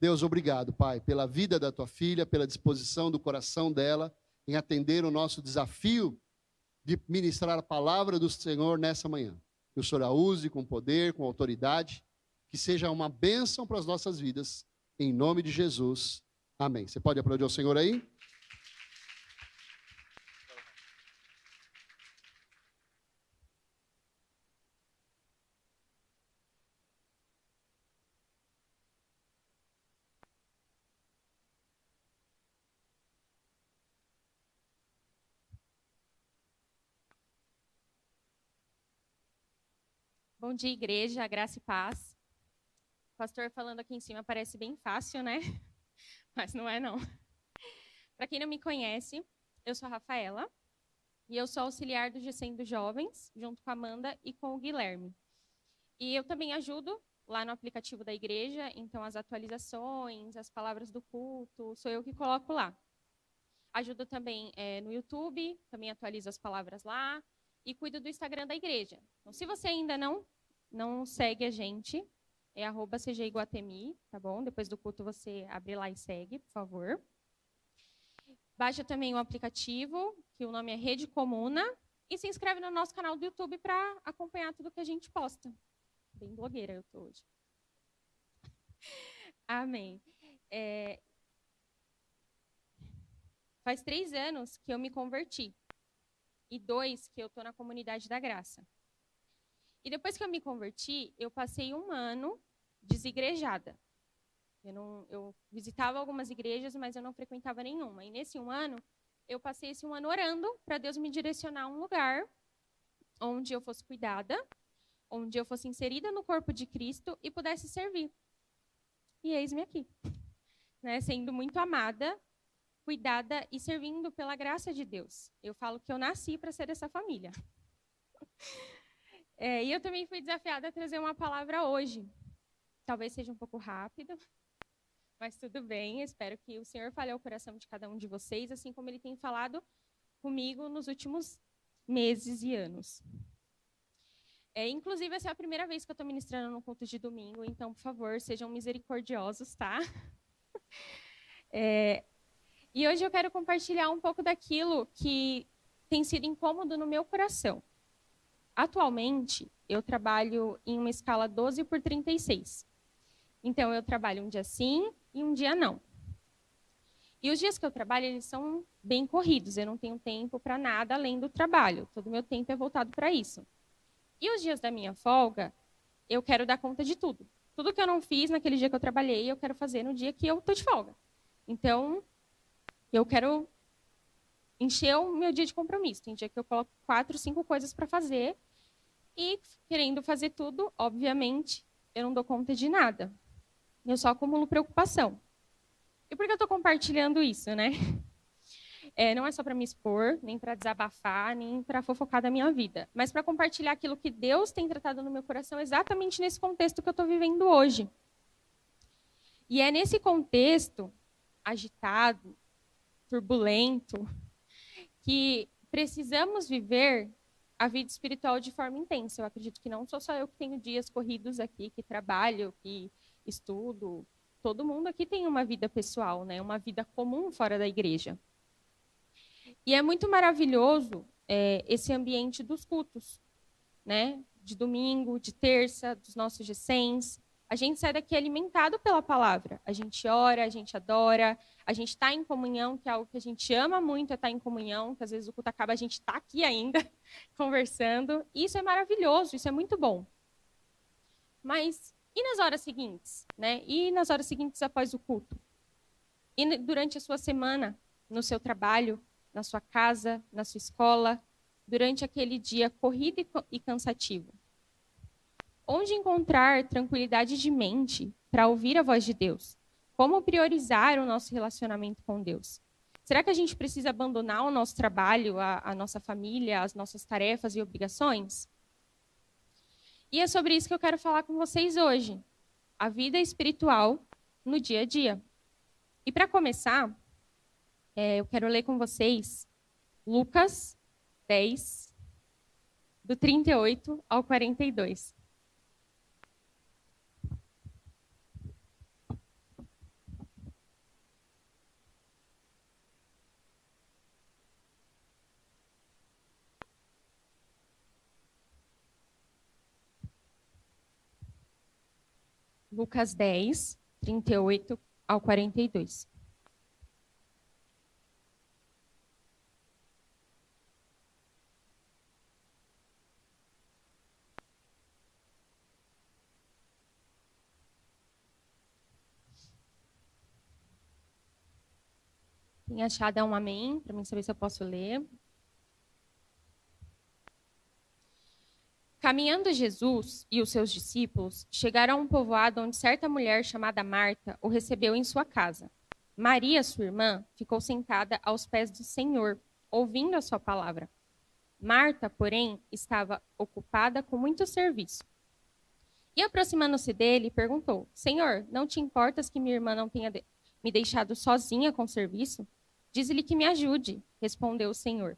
Deus, obrigado, Pai, pela vida da tua filha, pela disposição do coração dela em atender o nosso desafio de ministrar a palavra do Senhor nessa manhã. Que o Senhor a use com poder, com autoridade, que seja uma bênção para as nossas vidas, em nome de Jesus. Amém. Você pode aplaudir ao Senhor aí? Bom dia, igreja, graça e paz. O pastor falando aqui em cima parece bem fácil, né? Mas não é, não. Para quem não me conhece, eu sou a Rafaela e eu sou auxiliar do GCM dos Jovens, junto com a Amanda e com o Guilherme. E eu também ajudo lá no aplicativo da igreja, então as atualizações, as palavras do culto, sou eu que coloco lá. Ajudo também no YouTube, também atualizo as palavras lá e cuido do Instagram da igreja. Então, se você ainda não segue a gente, é @cgiguatemi, tá bom? Depois do culto você abre lá e segue, por favor. Baixa também o aplicativo, que o nome é Rede Comuna, e se inscreve no nosso canal do YouTube para acompanhar tudo que a gente posta. Bem blogueira eu tô hoje. Amém. Faz 3 anos que eu me converti e 2 que eu estou na comunidade da graça. E depois que eu me converti, eu passei 1 ano desigrejada. Eu visitava algumas igrejas, mas eu não frequentava nenhuma. E nesse 1 ano, eu passei esse 1 ano orando para Deus me direcionar a um lugar onde eu fosse cuidada, onde eu fosse inserida no corpo de Cristo e pudesse servir. E eis-me aqui, né, sendo muito amada, cuidada e servindo pela graça de Deus. Eu falo que eu nasci para ser essa família. E eu também fui desafiada a trazer uma palavra hoje. Talvez seja um pouco rápido, mas tudo bem. Espero que o Senhor fale ao coração de cada um de vocês, assim como Ele tem falado comigo nos últimos meses e anos. Inclusive, essa é a primeira vez que eu estou ministrando no culto de domingo, então, por favor, sejam misericordiosos, tá? E hoje eu quero compartilhar um pouco daquilo que tem sido incômodo no meu coração. Atualmente, eu trabalho em uma escala 12/36. Então, eu trabalho um dia sim e um dia não. E os dias que eu trabalho, eles são bem corridos. Eu não tenho tempo para nada além do trabalho. Todo o meu tempo é voltado para isso. E os dias da minha folga, eu quero dar conta de tudo. Tudo que eu não fiz naquele dia que eu trabalhei, eu quero fazer no dia que eu estou de folga. Então, eu quero encher o meu dia de compromisso. Tem dia que eu coloco 4, 5 coisas para fazer e, querendo fazer tudo, obviamente, eu não dou conta de nada. Eu só acumulo preocupação. E por que eu estou compartilhando isso, né? Não é só para me expor, nem para desabafar, nem para fofocar da minha vida, mas para compartilhar aquilo que Deus tem tratado no meu coração exatamente nesse contexto que eu estou vivendo hoje. E é nesse contexto agitado, turbulento, que precisamos viver a vida espiritual de forma intensa. Eu acredito que não sou só eu que tenho dias corridos aqui, que trabalho, que estudo. Todo mundo aqui tem uma vida pessoal, né? Uma vida comum fora da igreja. E é muito maravilhoso esse ambiente dos cultos, né? De domingo, de terça, dos nossos GCEMs. A gente sai daqui alimentado pela palavra. A gente ora, a gente adora, a gente está em comunhão, que é algo que a gente ama muito, é estar em comunhão, que às vezes o culto acaba, a gente está aqui ainda, conversando. E isso é maravilhoso, isso é muito bom. Mas e nas horas seguintes? Né? E nas horas seguintes após o culto? E durante a sua semana, no seu trabalho, na sua casa, na sua escola, durante aquele dia corrido e cansativo? Onde encontrar tranquilidade de mente para ouvir a voz de Deus? Como priorizar o nosso relacionamento com Deus? Será que a gente precisa abandonar o nosso trabalho, a nossa família, as nossas tarefas e obrigações? E é sobre isso que eu quero falar com vocês hoje. A vida espiritual no dia a dia. E para começar, eu quero ler com vocês Lucas 10, do 38 ao 42. Lucas 10, 38 ao 42. Quem achar, dá um amém, para mim saber se eu posso ler. Caminhando Jesus e os seus discípulos chegaram a um povoado onde certa mulher chamada Marta o recebeu em sua casa. Maria, sua irmã, ficou sentada aos pés do Senhor, ouvindo a sua palavra. Marta, porém, estava ocupada com muito serviço. E aproximando-se dele, perguntou: Senhor, não te importas que minha irmã não tenha me deixado sozinha com o serviço? Diz-lhe que me ajude, respondeu o Senhor.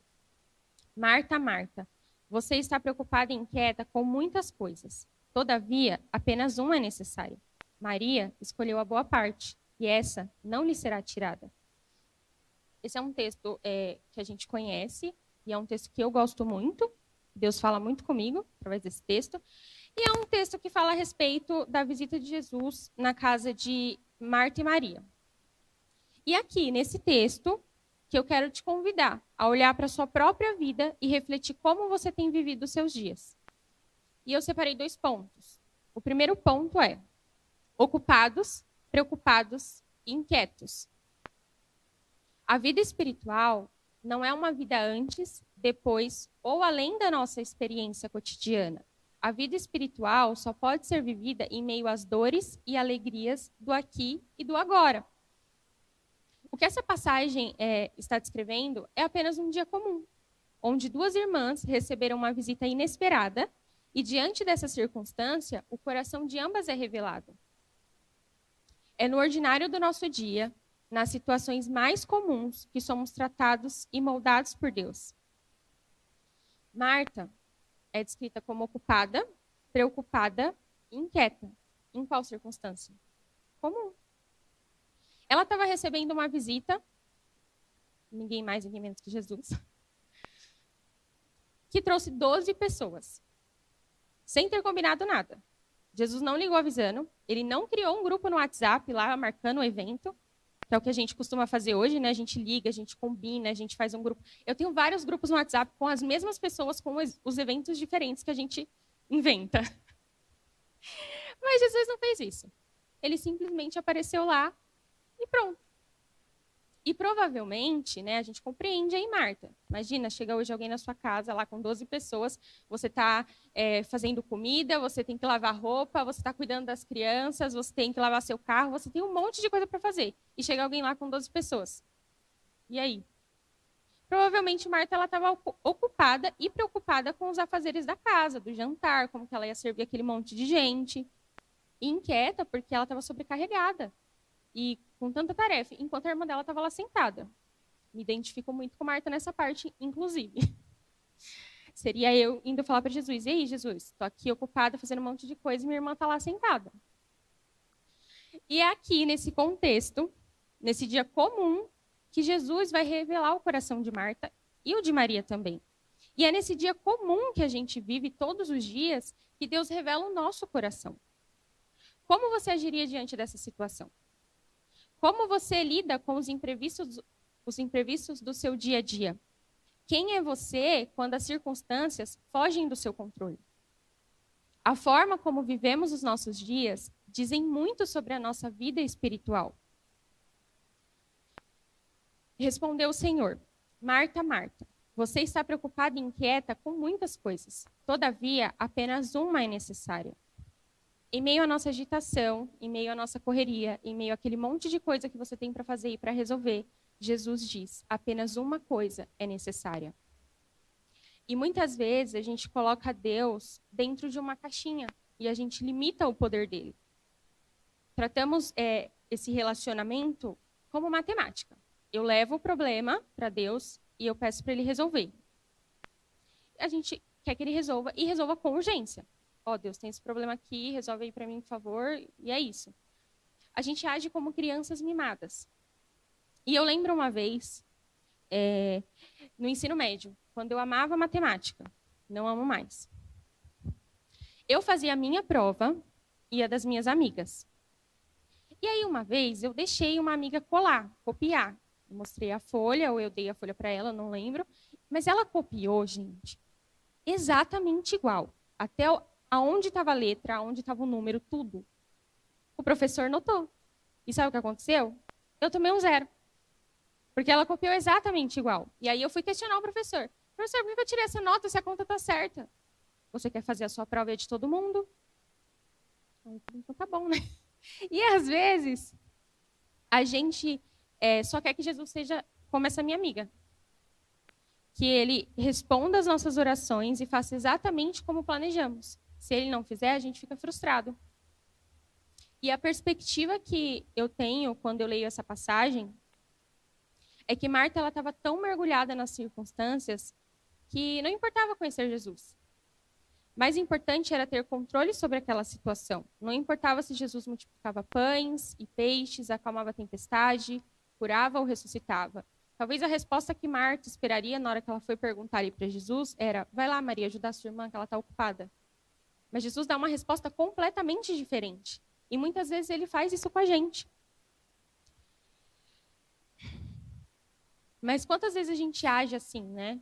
Marta, Marta, você está preocupada e inquieta com muitas coisas. Todavia, apenas uma é necessária. Maria escolheu a boa parte, e essa não lhe será tirada. Esse é um texto que a gente conhece, e é um texto que eu gosto muito. Deus fala muito comigo através desse texto. E é um texto que fala a respeito da visita de Jesus na casa de Marta e Maria. E aqui, nesse texto, que eu quero te convidar a olhar para a sua própria vida e refletir como você tem vivido os seus dias. E eu separei 2 pontos. O primeiro ponto é ocupados, preocupados e inquietos. A vida espiritual não é uma vida antes, depois ou além da nossa experiência cotidiana. A vida espiritual só pode ser vivida em meio às dores e alegrias do aqui e do agora. O que essa passagem está descrevendo é apenas um dia comum, onde 2 irmãs receberam uma visita inesperada e, diante dessa circunstância, o coração de ambas é revelado. É no ordinário do nosso dia, nas situações mais comuns, que somos tratados e moldados por Deus. Marta é descrita como ocupada, preocupada e inquieta. Em qual circunstância? Comum. Ela estava recebendo uma visita, ninguém mais, ninguém menos que Jesus, que trouxe 12 pessoas, sem ter combinado nada. Jesus não ligou avisando, ele não criou um grupo no WhatsApp lá, marcando o evento, que é o que a gente costuma fazer hoje, né? A gente liga, a gente combina, a gente faz um grupo. Eu tenho vários grupos no WhatsApp com as mesmas pessoas, com os eventos diferentes que a gente inventa. Mas Jesus não fez isso. Ele simplesmente apareceu lá e pronto. E provavelmente, né, a gente compreende aí, Marta. Imagina, chega hoje alguém na sua casa lá com 12 pessoas, você está fazendo comida, você tem que lavar roupa, você está cuidando das crianças, você tem que lavar seu carro, você tem um monte de coisa para fazer. E chega alguém lá com 12 pessoas. E aí? Provavelmente Marta estava ocupada e preocupada com os afazeres da casa, do jantar, como que ela ia servir aquele monte de gente. E inquieta porque ela estava sobrecarregada. E com tanta tarefa, enquanto a irmã dela estava lá sentada. Me identifico muito com Marta nessa parte, inclusive. Seria eu indo falar para Jesus: e aí, Jesus, estou aqui ocupada fazendo um monte de coisa e minha irmã está lá sentada. E é aqui, nesse contexto, nesse dia comum, que Jesus vai revelar o coração de Marta e o de Maria também. E é nesse dia comum que a gente vive todos os dias que Deus revela o nosso coração. Como você agiria diante dessa situação? Como você lida com os imprevistos do seu dia a dia? Quem é você quando as circunstâncias fogem do seu controle? A forma como vivemos os nossos dias dizem muito sobre a nossa vida espiritual. Respondeu o Senhor: Marta, Marta, você está preocupada e inquieta com muitas coisas. Todavia, apenas uma é necessária. Em meio à nossa agitação, em meio à nossa correria, em meio àquele monte de coisa que você tem para fazer e para resolver, Jesus diz: apenas uma coisa é necessária. E muitas vezes a gente coloca Deus dentro de uma caixinha e a gente limita o poder dele. Tratamos esse relacionamento como matemática. Eu levo o problema para Deus e eu peço para ele resolver. A gente quer que ele resolva e resolva com urgência. Ó, Deus, tem esse problema aqui, resolve aí para mim, por favor, e é isso. A gente age como crianças mimadas. E eu lembro uma vez, no ensino médio, quando eu amava matemática, não amo mais. Eu fazia a minha prova e a das minhas amigas. E aí, uma vez, eu deixei uma amiga copiar. Eu mostrei a folha, ou eu dei a folha para ela, não lembro. Mas ela copiou, gente, exatamente igual. Até aonde estava a letra, aonde estava o número, tudo. O professor notou. E sabe o que aconteceu? Eu tomei um 0. Porque ela copiou exatamente igual. E aí eu fui questionar o professor. Professor, por que eu tirei essa nota se a conta está certa? Você quer fazer a sua prova e a de todo mundo? Então tá bom, né? E às vezes, a gente só quer que Jesus seja como essa minha amiga. Que ele responda às nossas orações e faça exatamente como planejamos. Se ele não fizer, a gente fica frustrado. E a perspectiva que eu tenho quando eu leio essa passagem é que Marta estava tão mergulhada nas circunstâncias que não importava conhecer Jesus. Mais importante era ter controle sobre aquela situação. Não importava se Jesus multiplicava pães e peixes, acalmava a tempestade, curava ou ressuscitava. Talvez a resposta que Marta esperaria na hora que ela foi perguntar ali para Jesus era: vai lá, Maria, ajudar a sua irmã, que ela está ocupada. Mas Jesus dá uma resposta completamente diferente. E muitas vezes ele faz isso com a gente. Mas quantas vezes a gente age assim, né?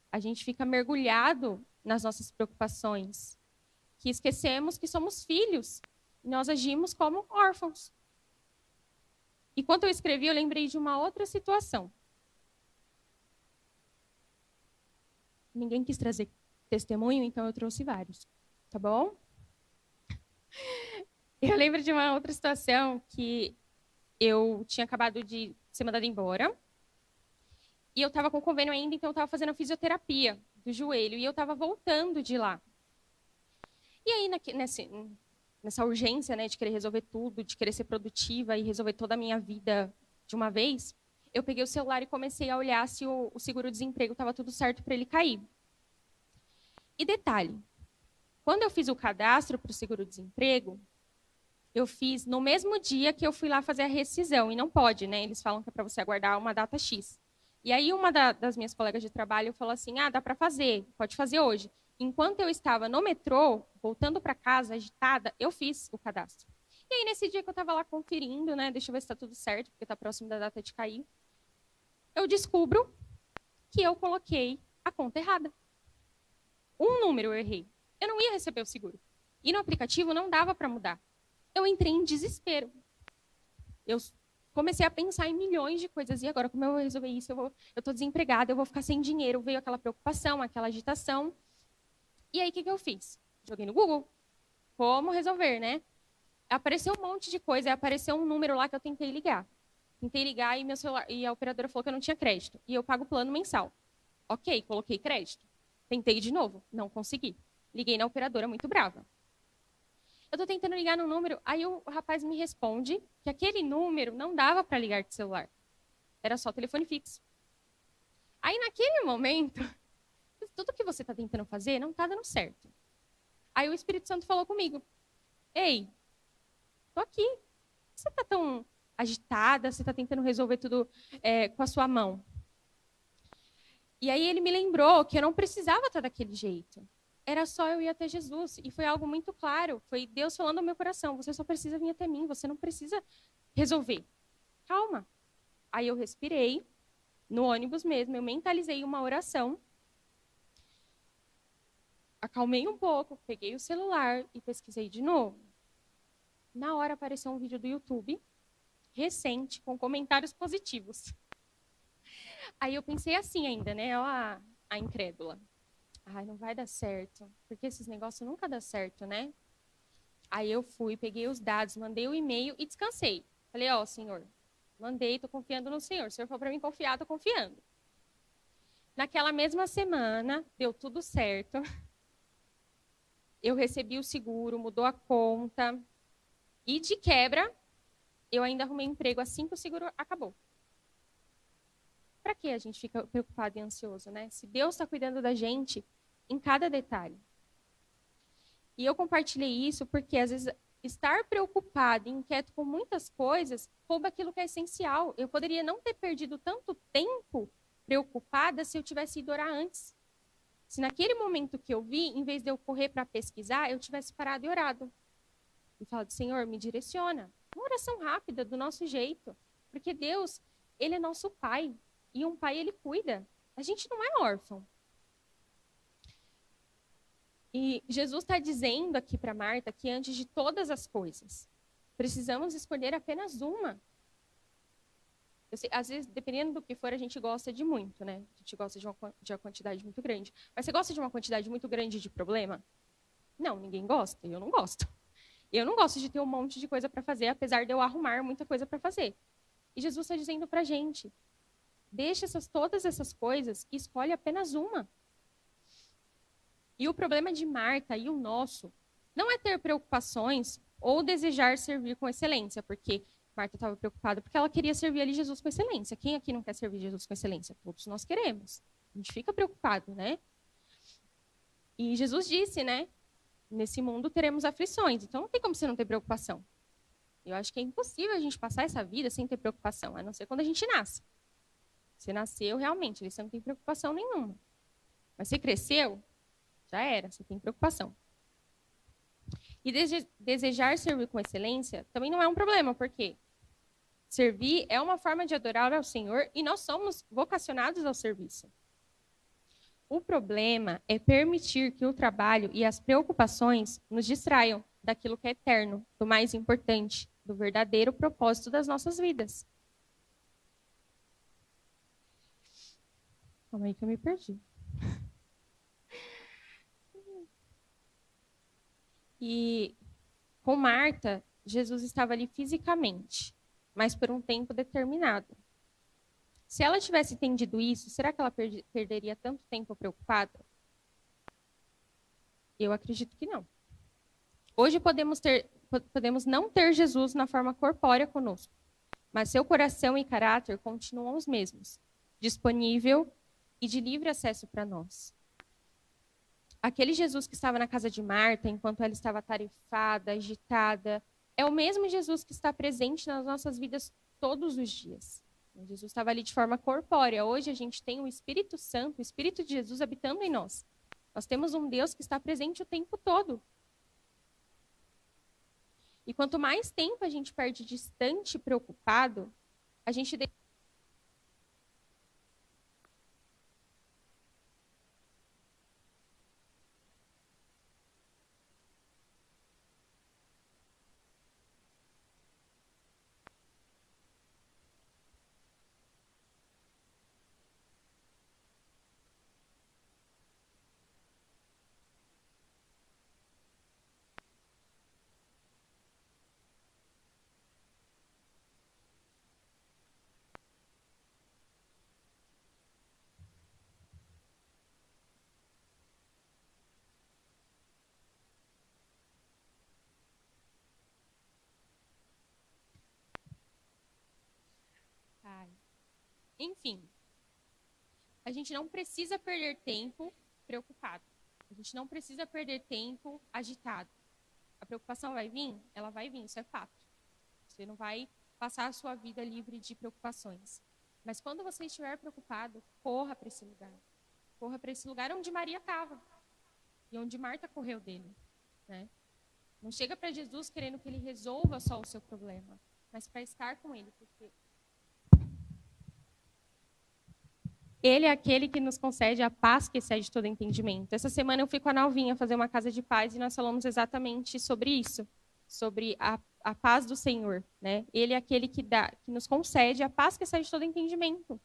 A gente fica mergulhado nas nossas preocupações, que esquecemos que somos filhos, e nós agimos como órfãos. E quando eu escrevi, eu lembrei de uma outra situação. Ninguém quis trazer testemunho, então eu trouxe vários, tá bom? Eu lembro de uma outra situação que eu tinha acabado de ser mandada embora, e eu estava com convênio ainda, então eu estava fazendo a fisioterapia do joelho, e eu estava voltando de lá. E aí, nessa urgência, né, de querer resolver tudo, de querer ser produtiva e resolver toda a minha vida de uma vez, eu peguei o celular e comecei a olhar se o seguro-desemprego estava tudo certo para ele cair. E detalhe, quando eu fiz o cadastro para o seguro-desemprego, eu fiz no mesmo dia que eu fui lá fazer a rescisão, e não pode, né? Eles falam que é para você aguardar uma data X. E aí uma das minhas colegas de trabalho falou assim: dá para fazer, pode fazer hoje. Enquanto eu estava no metrô, voltando para casa, agitada, eu fiz o cadastro. E aí, nesse dia que eu estava lá conferindo, né, deixa eu ver se está tudo certo, porque está próximo da data de cair, eu descubro que eu coloquei a conta errada. Um número eu errei. Eu não ia receber o seguro. E no aplicativo não dava para mudar. Eu entrei em desespero. Eu comecei a pensar em milhões de coisas. E agora, como eu vou resolver isso? Eu estou desempregada, eu vou ficar sem dinheiro. Veio aquela preocupação, aquela agitação. E aí, o que eu fiz? Joguei no Google. Como resolver, né? Apareceu um monte de coisa. Apareceu um número lá que eu tentei ligar. Tentei ligar e meu celular, e a operadora falou que eu não tinha crédito. E eu pago o plano mensal. Ok, coloquei crédito. Tentei de novo. Não consegui. Liguei na operadora muito brava. Eu estou tentando ligar no número, aí o rapaz me responde que aquele número não dava para ligar de celular. Era só telefone fixo. Aí, naquele momento, tudo que você está tentando fazer não está dando certo. Aí o Espírito Santo falou comigo: ei, estou aqui. Você está tão agitada, você está tentando resolver tudo com a sua mão. E aí ele me lembrou que eu não precisava estar daquele jeito. Era só eu ir até Jesus. E foi algo muito claro. Foi Deus falando ao meu coração: você só precisa vir até mim, você não precisa resolver. Calma. Aí eu respirei, no ônibus mesmo, eu mentalizei uma oração, acalmei um pouco, peguei o celular e pesquisei de novo. Na hora apareceu um vídeo do YouTube, recente, com comentários positivos. Aí eu pensei assim ainda, né? Ó, a incrédula. Ai, não vai dar certo, porque esses negócios nunca dão certo, né? Aí eu fui, peguei os dados, mandei o e-mail e descansei. Falei: ó, Senhor, mandei, tô confiando no Senhor. O Senhor falou para mim confiar, tô confiando. Naquela mesma semana, deu tudo certo. Eu recebi o seguro, mudou a conta. E de quebra, eu ainda arrumei emprego assim que o seguro acabou. Para que a gente fica preocupado e ansioso, né? Se Deus está cuidando da gente em cada detalhe. E eu compartilhei isso porque, às vezes, estar preocupado e inquieto com muitas coisas rouba aquilo que é essencial. Eu poderia não ter perdido tanto tempo preocupada se eu tivesse ido orar antes. Se naquele momento que eu vi, em vez de eu correr para pesquisar, eu tivesse parado e orado. e fala, Senhor, me direciona. Uma oração rápida, do nosso jeito. Porque Deus, ele é nosso pai. E um pai, ele cuida. A gente não é órfão. E Jesus está dizendo aqui para Marta que antes de todas as coisas, precisamos escolher apenas uma. Eu sei, às vezes, dependendo do que for, a gente gosta de muito, né? A gente gosta de uma quantidade muito grande. Mas você gosta de uma quantidade muito grande de problema? Não, ninguém gosta. Eu não gosto. Eu não gosto de ter um monte de coisa para fazer, apesar de eu arrumar muita coisa para fazer. E Jesus está dizendo para a gente, deixa todas essas coisas e escolhe apenas uma. E o problema de Marta e o nosso não é ter preocupações ou desejar servir com excelência, porque Marta estava preocupada porque ela queria servir ali Jesus com excelência. Quem aqui não quer servir Jesus com excelência? Todos nós queremos. A gente fica preocupado, né? E Jesus disse, né? Nesse mundo teremos aflições, então não tem como você não ter preocupação. Eu acho que é impossível a gente passar essa vida sem ter preocupação, a não ser quando a gente nasce. Você nasceu, realmente, você não tem preocupação nenhuma. Mas você cresceu, já era, você tem preocupação. E desejar servir com excelência também não é um problema, porque servir é uma forma de adorar ao Senhor e nós somos vocacionados ao serviço. O problema é permitir que o trabalho e as preocupações nos distraiam daquilo que é eterno, do mais importante, do verdadeiro propósito das nossas vidas. Calma aí que eu me perdi. E com Marta, Jesus estava ali fisicamente, mas por um tempo determinado. Se ela tivesse entendido isso, será que ela perderia tanto tempo preocupada? Eu acredito que não. Hoje podemos não ter Jesus na forma corpórea conosco, mas seu coração e caráter continuam os mesmos, disponível e de livre acesso para nós. Aquele Jesus que estava na casa de Marta, enquanto ela estava atarefada, agitada, é o mesmo Jesus que está presente nas nossas vidas todos os dias. Jesus estava ali de forma corpórea. Hoje a gente tem o Espírito Santo, o Espírito de Jesus habitando em nós. Nós temos um Deus que está presente o tempo todo. E quanto mais tempo a gente perde distante, preocupado, a gente Enfim, a gente não precisa perder tempo preocupado. A gente não precisa perder tempo agitado. A preocupação vai vir? Ela vai vir, isso é fato. Você não vai passar a sua vida livre de preocupações. Mas quando você estiver preocupado, corra para esse lugar. Corra para esse lugar onde Maria estava e onde Marta correu dele, né? Não chega para Jesus querendo que ele resolva só o seu problema, mas para estar com ele, porque ele é aquele que nos concede a paz que excede todo entendimento. Essa semana eu fui com a Nalvinha fazer uma casa de paz e nós falamos exatamente sobre isso, sobre a paz do Senhor, né? Ele é aquele que nos concede a paz que excede todo entendimento.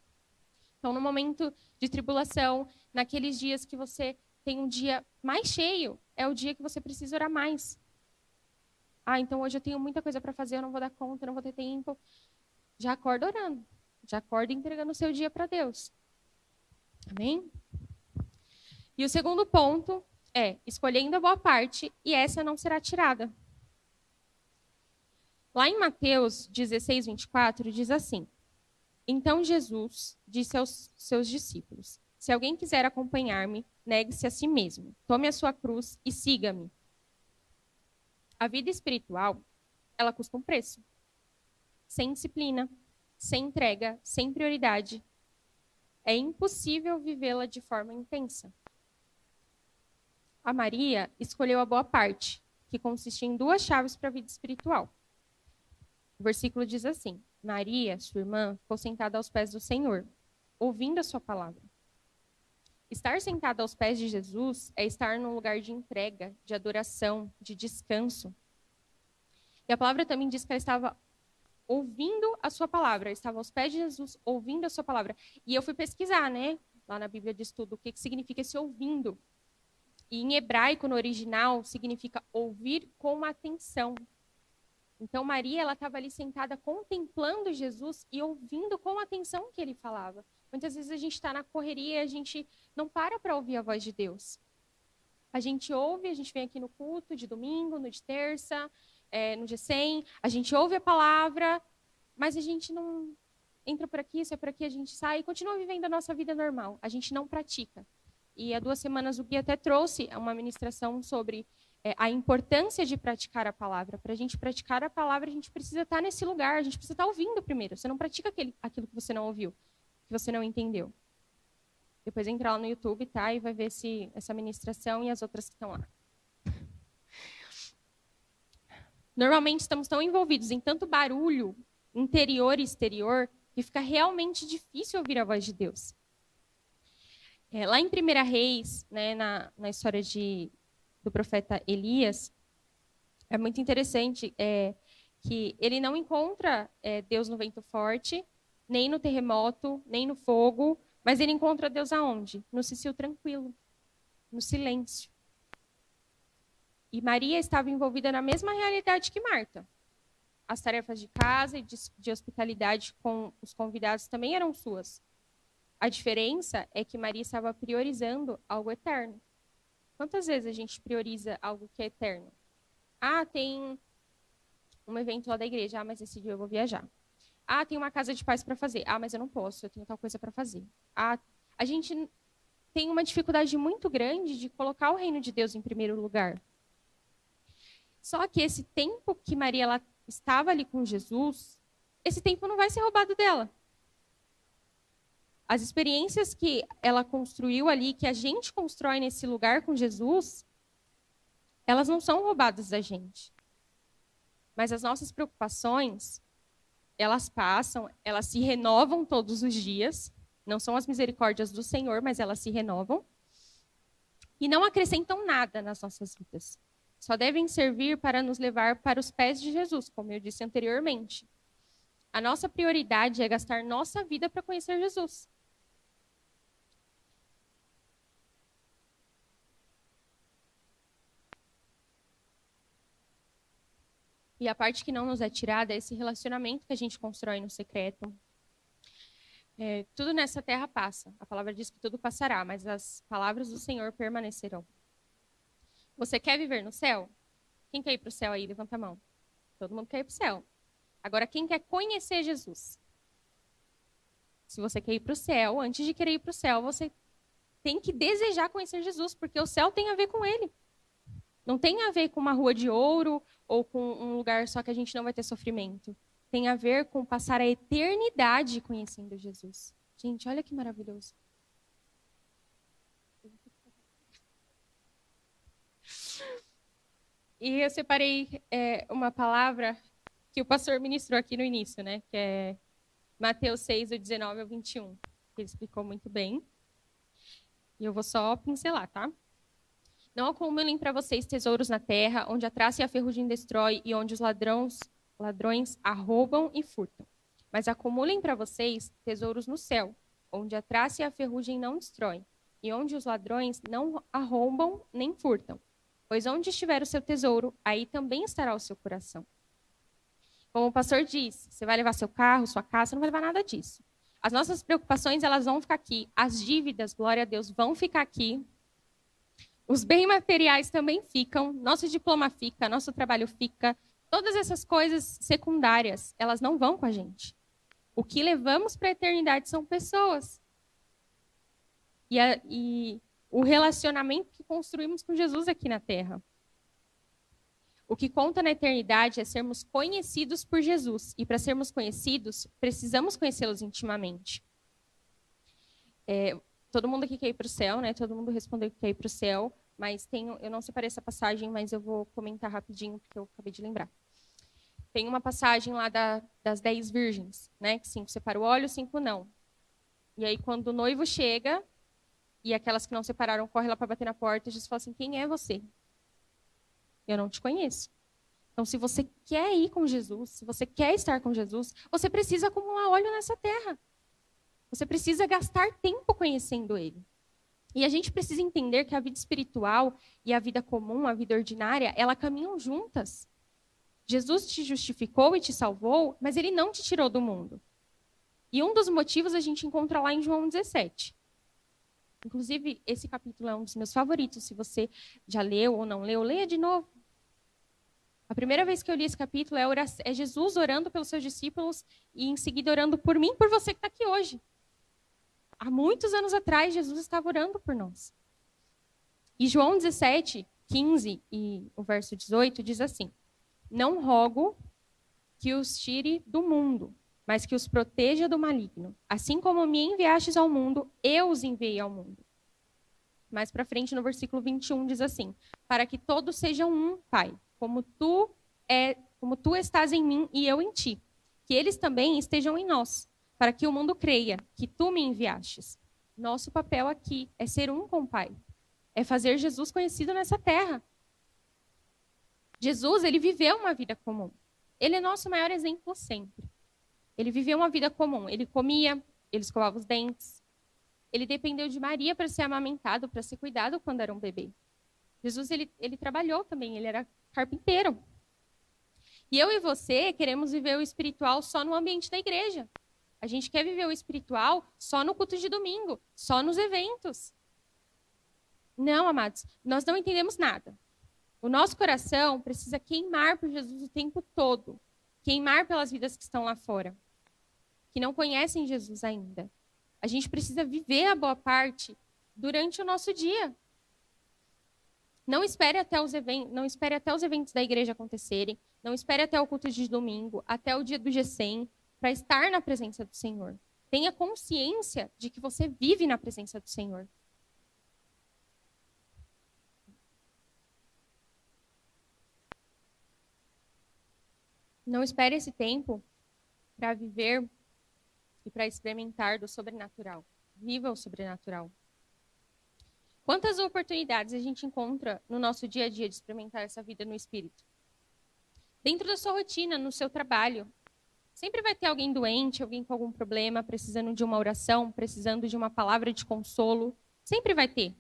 Então, no momento de tribulação, naqueles dias que você tem um dia mais cheio, é o dia que você precisa orar mais. Ah, então hoje eu tenho muita coisa para fazer, eu não vou dar conta, não vou ter tempo. Já acorda orando, já acorda entregando o seu dia para Deus. Amém? E o segundo ponto é escolhendo a boa parte, e essa não será tirada. Lá em Mateus 16, 24, diz assim: Então Jesus disse aos seus discípulos: Se alguém quiser acompanhar-me, negue-se a si mesmo, tome a sua cruz e siga-me. A vida espiritual, ela custa um preço. Sem disciplina, sem entrega, sem prioridade, é impossível vivê-la de forma intensa. A Maria escolheu a boa parte, que consistia em 2 chaves para a vida espiritual. O versículo diz assim: Maria, sua irmã, ficou sentada aos pés do Senhor, ouvindo a sua palavra. Estar sentada aos pés de Jesus é estar num lugar de entrega, de adoração, de descanso. E a palavra também diz que ela estava ouvindo a sua palavra, estava aos pés de Jesus, ouvindo a sua palavra. E eu fui pesquisar, né? Lá na Bíblia diz tudo, o que significa esse ouvindo. E em hebraico, no original, significa ouvir com atenção. Então, Maria, ela estava ali sentada contemplando Jesus e ouvindo com atenção o que ele falava. Muitas vezes a gente está na correria e a gente não para ouvir a voz de Deus. A gente ouve, a gente vem aqui no culto de domingo, no de terça, no G100, a gente ouve a palavra, mas a gente não entra por aqui, sai por aqui, a gente sai e continua vivendo a nossa vida normal. A gente não pratica. E há 2 semanas o Gui até trouxe uma ministração sobre a importância de praticar a palavra. Para a gente praticar a palavra, a gente precisa estar nesse lugar, a gente precisa estar ouvindo primeiro. Você não pratica aquilo que você não ouviu, que você não entendeu. Depois entra lá no YouTube, tá? E vai ver essa ministração e as outras que estão lá. Normalmente estamos tão envolvidos em tanto barulho interior e exterior que fica realmente difícil ouvir a voz de Deus. Lá em 1 Reis, né, na história do profeta Elias, é muito interessante que ele não encontra Deus no vento forte, nem no terremoto, nem no fogo, mas ele encontra Deus aonde? No cicil tranquilo, no silêncio. E Maria estava envolvida na mesma realidade que Marta. As tarefas de casa e de hospitalidade com os convidados também eram suas. A diferença é que Maria estava priorizando algo eterno. Quantas vezes a gente prioriza algo que é eterno? Tem um evento lá da igreja. Mas esse dia eu vou viajar. Tem uma casa de paz para fazer. Mas eu não posso, eu tenho tal coisa para fazer. A gente tem uma dificuldade muito grande de colocar o reino de Deus em primeiro lugar. Só que esse tempo que Maria ela estava ali com Jesus, esse tempo não vai ser roubado dela. As experiências que ela construiu ali, que a gente constrói nesse lugar com Jesus, elas não são roubadas da gente. Mas as nossas preocupações, elas passam, elas se renovam todos os dias. Não são as misericórdias do Senhor, mas elas se renovam. E não acrescentam nada nas nossas vidas. Só devem servir para nos levar para os pés de Jesus, como eu disse anteriormente. A nossa prioridade é gastar nossa vida para conhecer Jesus. E a parte que não nos é tirada é esse relacionamento que a gente constrói no secreto. Tudo nessa terra passa. A palavra diz que tudo passará, mas as palavras do Senhor permanecerão. Você quer viver no céu? Quem quer ir para o céu aí? Levanta a mão. Todo mundo quer ir para o céu. Agora, quem quer conhecer Jesus? Se você quer ir para o céu, antes de querer ir para o céu, você tem que desejar conhecer Jesus, porque o céu tem a ver com ele. Não tem a ver com uma rua de ouro ou com um lugar só que a gente não vai ter sofrimento. Tem a ver com passar a eternidade conhecendo Jesus. Gente, olha que maravilhoso. E eu separei uma palavra que o pastor ministrou aqui no início, né? Que é Mateus 6, do 19 ao 21. Ele explicou muito bem. E eu vou só pincelar, tá? Não acumulem para vocês tesouros na terra, onde a traça e a ferrugem destrói e onde os ladrões arrombam e furtam. Mas acumulem para vocês tesouros no céu, onde a traça e a ferrugem não destroem e onde os ladrões não arrombam nem furtam. Pois onde estiver o seu tesouro, aí também estará o seu coração. Como o pastor disse, você vai levar seu carro, sua casa, você não vai levar nada disso. As nossas preocupações, elas vão ficar aqui. As dívidas, glória a Deus, vão ficar aqui. Os bens materiais também ficam. Nosso diploma fica, nosso trabalho fica. Todas essas coisas secundárias, elas não vão com a gente. O que levamos para a eternidade são pessoas. E o relacionamento que construímos com Jesus aqui na Terra. O que conta na eternidade é sermos conhecidos por Jesus. E para sermos conhecidos, precisamos conhecê-los intimamente. Todo mundo aqui quer ir para o céu, né? Todo mundo respondeu que quer ir para o céu. mas eu não separei essa passagem, mas eu vou comentar rapidinho, porque eu acabei de lembrar. Tem uma passagem lá das 10 virgens, né? Que 5 separam o óleo, 5 não. E aí, quando o noivo chega, e aquelas que não separaram correm lá para bater na porta, Jesus fala assim, quem é você? Eu não te conheço. Então, se você quer ir com Jesus, se você quer estar com Jesus, você precisa acumular óleo nessa terra. Você precisa gastar tempo conhecendo Ele. E a gente precisa entender que a vida espiritual e a vida comum, a vida ordinária, elas caminham juntas. Jesus te justificou e te salvou, mas Ele não te tirou do mundo. E um dos motivos a gente encontra lá em João 17. Inclusive, esse capítulo é um dos meus favoritos. Se você já leu ou não leu, leia de novo. A primeira vez que eu li esse capítulo é Jesus orando pelos seus discípulos e em seguida orando por mim e por você que está aqui hoje. Há muitos anos atrás, Jesus estava orando por nós. E João 17, 15 e o verso 18 diz assim, não rogo que os tire do mundo, mas que os proteja do maligno. Assim como me enviastes ao mundo, eu os enviei ao mundo. Mais para frente, no versículo 21, diz assim, para que todos sejam um, Pai, como tu estás em mim e eu em ti, que eles também estejam em nós, para que o mundo creia que tu me enviastes. Nosso papel aqui é ser um com o Pai, é fazer Jesus conhecido nessa terra. Jesus, ele viveu uma vida comum. Ele é nosso maior exemplo sempre. Ele viveu uma vida comum. Ele comia, ele escovava os dentes. Ele dependeu de Maria para ser amamentado, para ser cuidado quando era um bebê. Jesus, ele trabalhou também, ele era carpinteiro. E eu e você queremos viver o espiritual só no ambiente da igreja. A gente quer viver o espiritual só no culto de domingo, só nos eventos. Não, amados, nós não entendemos nada. O nosso coração precisa queimar por Jesus o tempo todo. Queimar pelas vidas que estão lá fora, que não conhecem Jesus ainda. A gente precisa viver a boa parte durante o nosso dia. Não espere até os eventos da igreja acontecerem. Não espere até o culto de domingo, até o dia do G100, para estar na presença do Senhor. Tenha consciência de que você vive na presença do Senhor. Não espere esse tempo para viver e para experimentar do sobrenatural. Viva o sobrenatural. Quantas oportunidades a gente encontra no nosso dia a dia de experimentar essa vida no Espírito? Dentro da sua rotina, no seu trabalho. Sempre vai ter alguém doente, alguém com algum problema, precisando de uma oração, precisando de uma palavra de consolo. Sempre vai ter.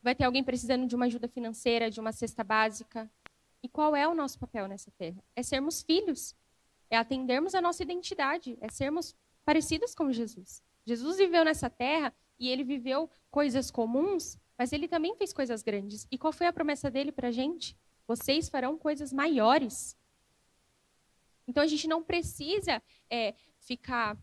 Vai ter alguém precisando de uma ajuda financeira, de uma cesta básica. E qual é o nosso papel nessa terra? É sermos filhos. É atendermos a nossa identidade. É sermos parecidos com Jesus. Jesus viveu nessa terra e ele viveu coisas comuns, mas ele também fez coisas grandes. E qual foi a promessa dele para a gente? Vocês farão coisas maiores. Então, a gente não precisa ficar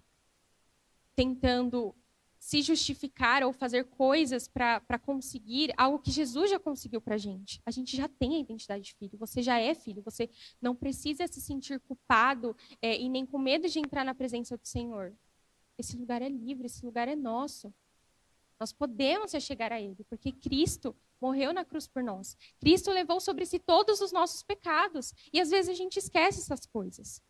tentando se justificar ou fazer coisas para conseguir algo que Jesus já conseguiu para a gente. A gente já tem a identidade de filho, você já é filho, você não precisa se sentir culpado e nem com medo de entrar na presença do Senhor. Esse lugar é livre, esse lugar é nosso. Nós podemos chegar a Ele, porque Cristo morreu na cruz por nós. Cristo levou sobre si todos os nossos pecados. E às vezes a gente esquece essas coisas.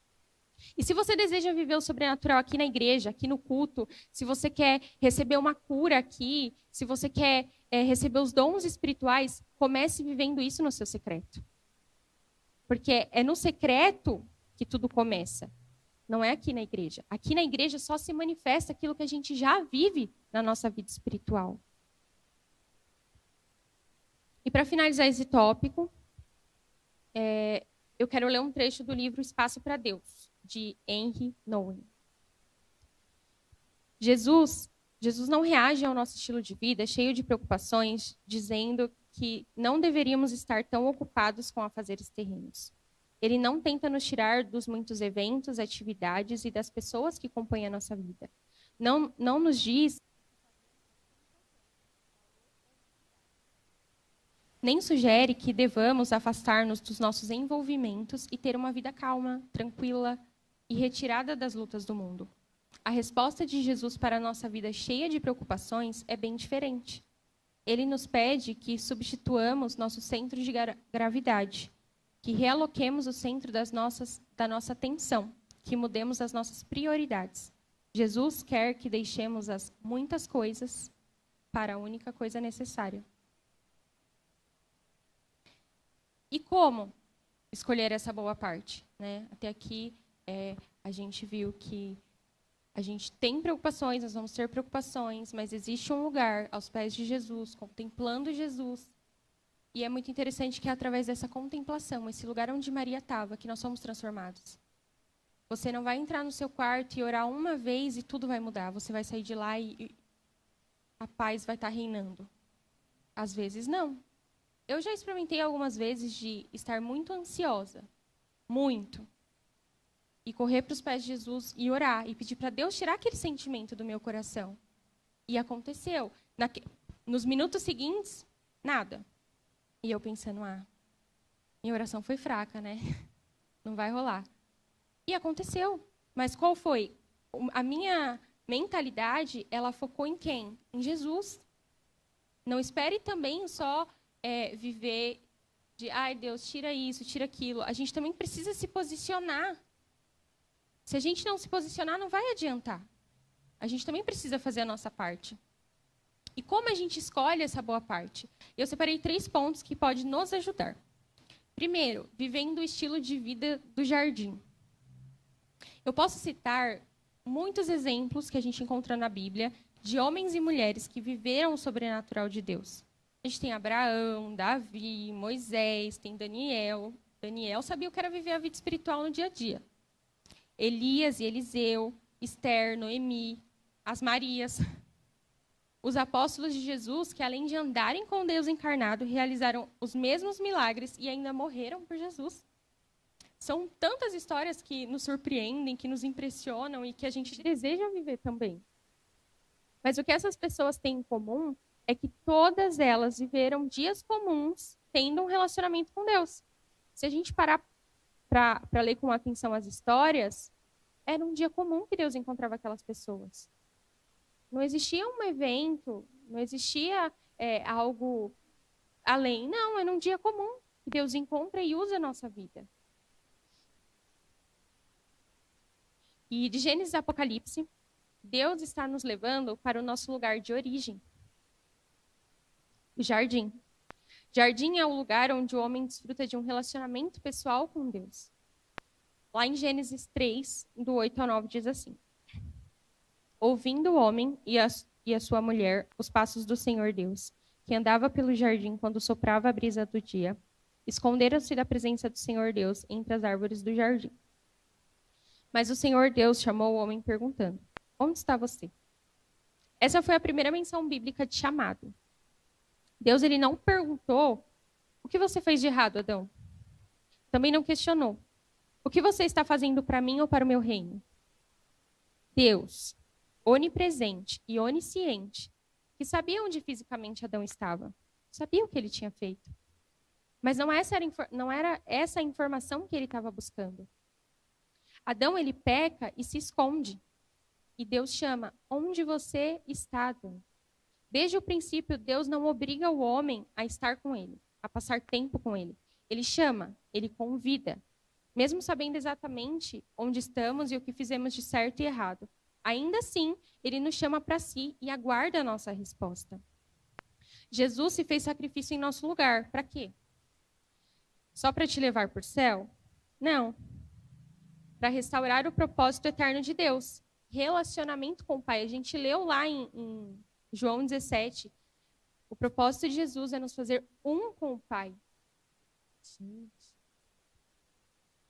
E se você deseja viver o sobrenatural aqui na igreja, aqui no culto, se você quer receber uma cura aqui, se você quer receber os dons espirituais, comece vivendo isso no seu secreto. Porque é no secreto que tudo começa. Não é aqui na igreja. Aqui na igreja só se manifesta aquilo que a gente já vive na nossa vida espiritual. E para finalizar esse tópico, eu quero ler um trecho do livro Espaço para Deus, de Henry Nouwen. Jesus não reage ao nosso estilo de vida cheio de preocupações, dizendo que não deveríamos estar tão ocupados com afazeres terrenos. Ele não tenta nos tirar dos muitos eventos, atividades e das pessoas que compõem a nossa vida. Não nos diz, nem sugere que devamos afastar-nos dos nossos envolvimentos e ter uma vida calma, tranquila e retirada das lutas do mundo. A resposta de Jesus para a nossa vida cheia de preocupações é bem diferente. ele nos pede que substituamos nosso centro de gravidade, que realoquemos o centro da nossa atenção, que mudemos as nossas prioridades. Jesus quer que deixemos as muitas coisas para a única coisa necessária. E como escolher essa boa parte, né? Até aqui a gente viu que a gente tem preocupações, nós vamos ter preocupações, mas existe um lugar aos pés de Jesus, contemplando Jesus. E é muito interessante que é através dessa contemplação, esse lugar onde Maria estava, que nós somos transformados. Você não vai entrar no seu quarto e orar uma vez e tudo vai mudar. Você vai sair de lá e a paz vai estar reinando. Às vezes, não. Eu já experimentei algumas vezes de estar muito ansiosa. Muito. E correr para os pés de Jesus e orar. E pedir para Deus tirar aquele sentimento do meu coração. E aconteceu. Nos minutos seguintes, nada. E eu pensando, minha oração foi fraca, né? Não vai rolar. E aconteceu. Mas qual foi? A minha mentalidade, ela focou em quem? Em Jesus. Não espere também só viver de, Deus, tira isso, tira aquilo. A gente também precisa se posicionar. Se a gente não se posicionar, não vai adiantar. A gente também precisa fazer a nossa parte. E como a gente escolhe essa boa parte? Eu separei 3 pontos que podem nos ajudar. Primeiro, vivendo o estilo de vida do jardim. Eu posso citar muitos exemplos que a gente encontra na Bíblia de homens e mulheres que viveram o sobrenatural de Deus. A gente tem Abraão, Davi, Moisés, tem Daniel. Daniel sabia o que era viver a vida espiritual no dia a dia. Elias e Eliseu, Esther, Noemi, as Marias. Os apóstolos de Jesus, que além de andarem com Deus encarnado, realizaram os mesmos milagres e ainda morreram por Jesus. São tantas histórias que nos surpreendem, que nos impressionam e que a gente deseja viver também. Mas o que essas pessoas têm em comum é que todas elas viveram dias comuns tendo um relacionamento com Deus. Se a gente parar para ler com atenção as histórias, era um dia comum que Deus encontrava aquelas pessoas. Não existia um evento, não existia algo além. Não, era um dia comum que Deus encontra e usa a nossa vida. E de Gênesis a Apocalipse, Deus está nos levando para o nosso lugar de origem. O jardim. Jardim é o lugar onde o homem desfruta de um relacionamento pessoal com Deus. Lá em Gênesis 3, do 8 ao 9, diz assim: ouvindo o homem e a sua mulher os passos do Senhor Deus, que andava pelo jardim quando soprava a brisa do dia, esconderam-se da presença do Senhor Deus entre as árvores do jardim. Mas o Senhor Deus chamou o homem perguntando: onde está você? Essa foi a primeira menção bíblica de chamado. Deus ele não perguntou: o que você fez de errado, Adão? Também não questionou: o que você está fazendo para mim ou para o meu reino? Deus, onipresente e onisciente, que sabia onde fisicamente Adão estava, sabia o que ele tinha feito. Mas não era essa a informação que ele estava buscando. Adão, ele peca e se esconde. E Deus chama: onde você está, Adão? Desde o princípio, Deus não obriga o homem a estar com ele, a passar tempo com ele. Ele chama, ele convida. Mesmo sabendo exatamente onde estamos e o que fizemos de certo e errado. Ainda assim, ele nos chama para si e aguarda a nossa resposta. Jesus se fez sacrifício em nosso lugar. Para quê? Só para te levar para o céu? Não. Para restaurar o propósito eterno de Deus. Relacionamento com o Pai. A gente leu lá em João 17. O propósito de Jesus é nos fazer um com o Pai. Gente.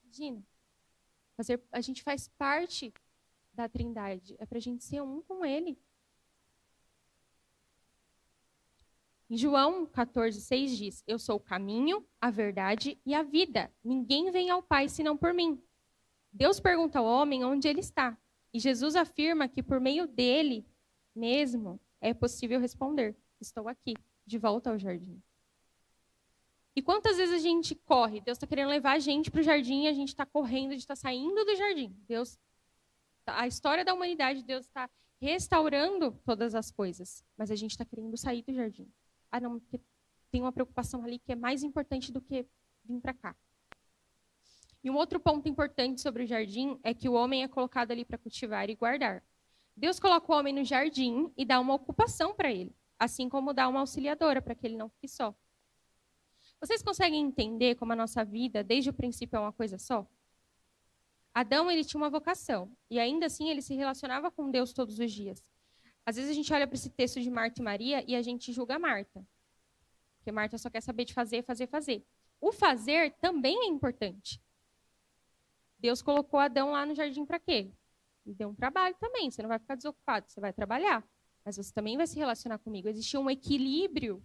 Imagina. A gente faz parte da Trindade. É para a gente ser um com Ele. Em João 14:6 diz: eu sou o caminho, a verdade e a vida. Ninguém vem ao Pai senão por mim. Deus pergunta ao homem onde ele está. E Jesus afirma que por meio dele mesmo é possível responder: estou aqui, de volta ao jardim. E quantas vezes a gente corre? Deus está querendo levar a gente para o jardim e a gente está correndo, a gente está saindo do jardim. A história da humanidade, Deus está restaurando todas as coisas, mas a gente está querendo sair do jardim. Ah, não, porque tem uma preocupação ali que é mais importante do que vir para cá. E um outro ponto importante sobre o jardim é que o homem é colocado ali para cultivar e guardar. Deus coloca o homem no jardim e dá uma ocupação para ele, assim como dá uma auxiliadora para que ele não fique só. Vocês conseguem entender como a nossa vida, desde o princípio, é uma coisa só? Adão, ele tinha uma vocação, e ainda assim ele se relacionava com Deus todos os dias. Às vezes a gente olha para esse texto de Marta e Maria e a gente julga Marta. Porque Marta só quer saber de fazer, fazer, fazer. O fazer também é importante. Deus colocou Adão lá no jardim para quê? Ele deu um trabalho também. Você não vai ficar desocupado, você vai trabalhar. Mas você também vai se relacionar comigo. Existia um equilíbrio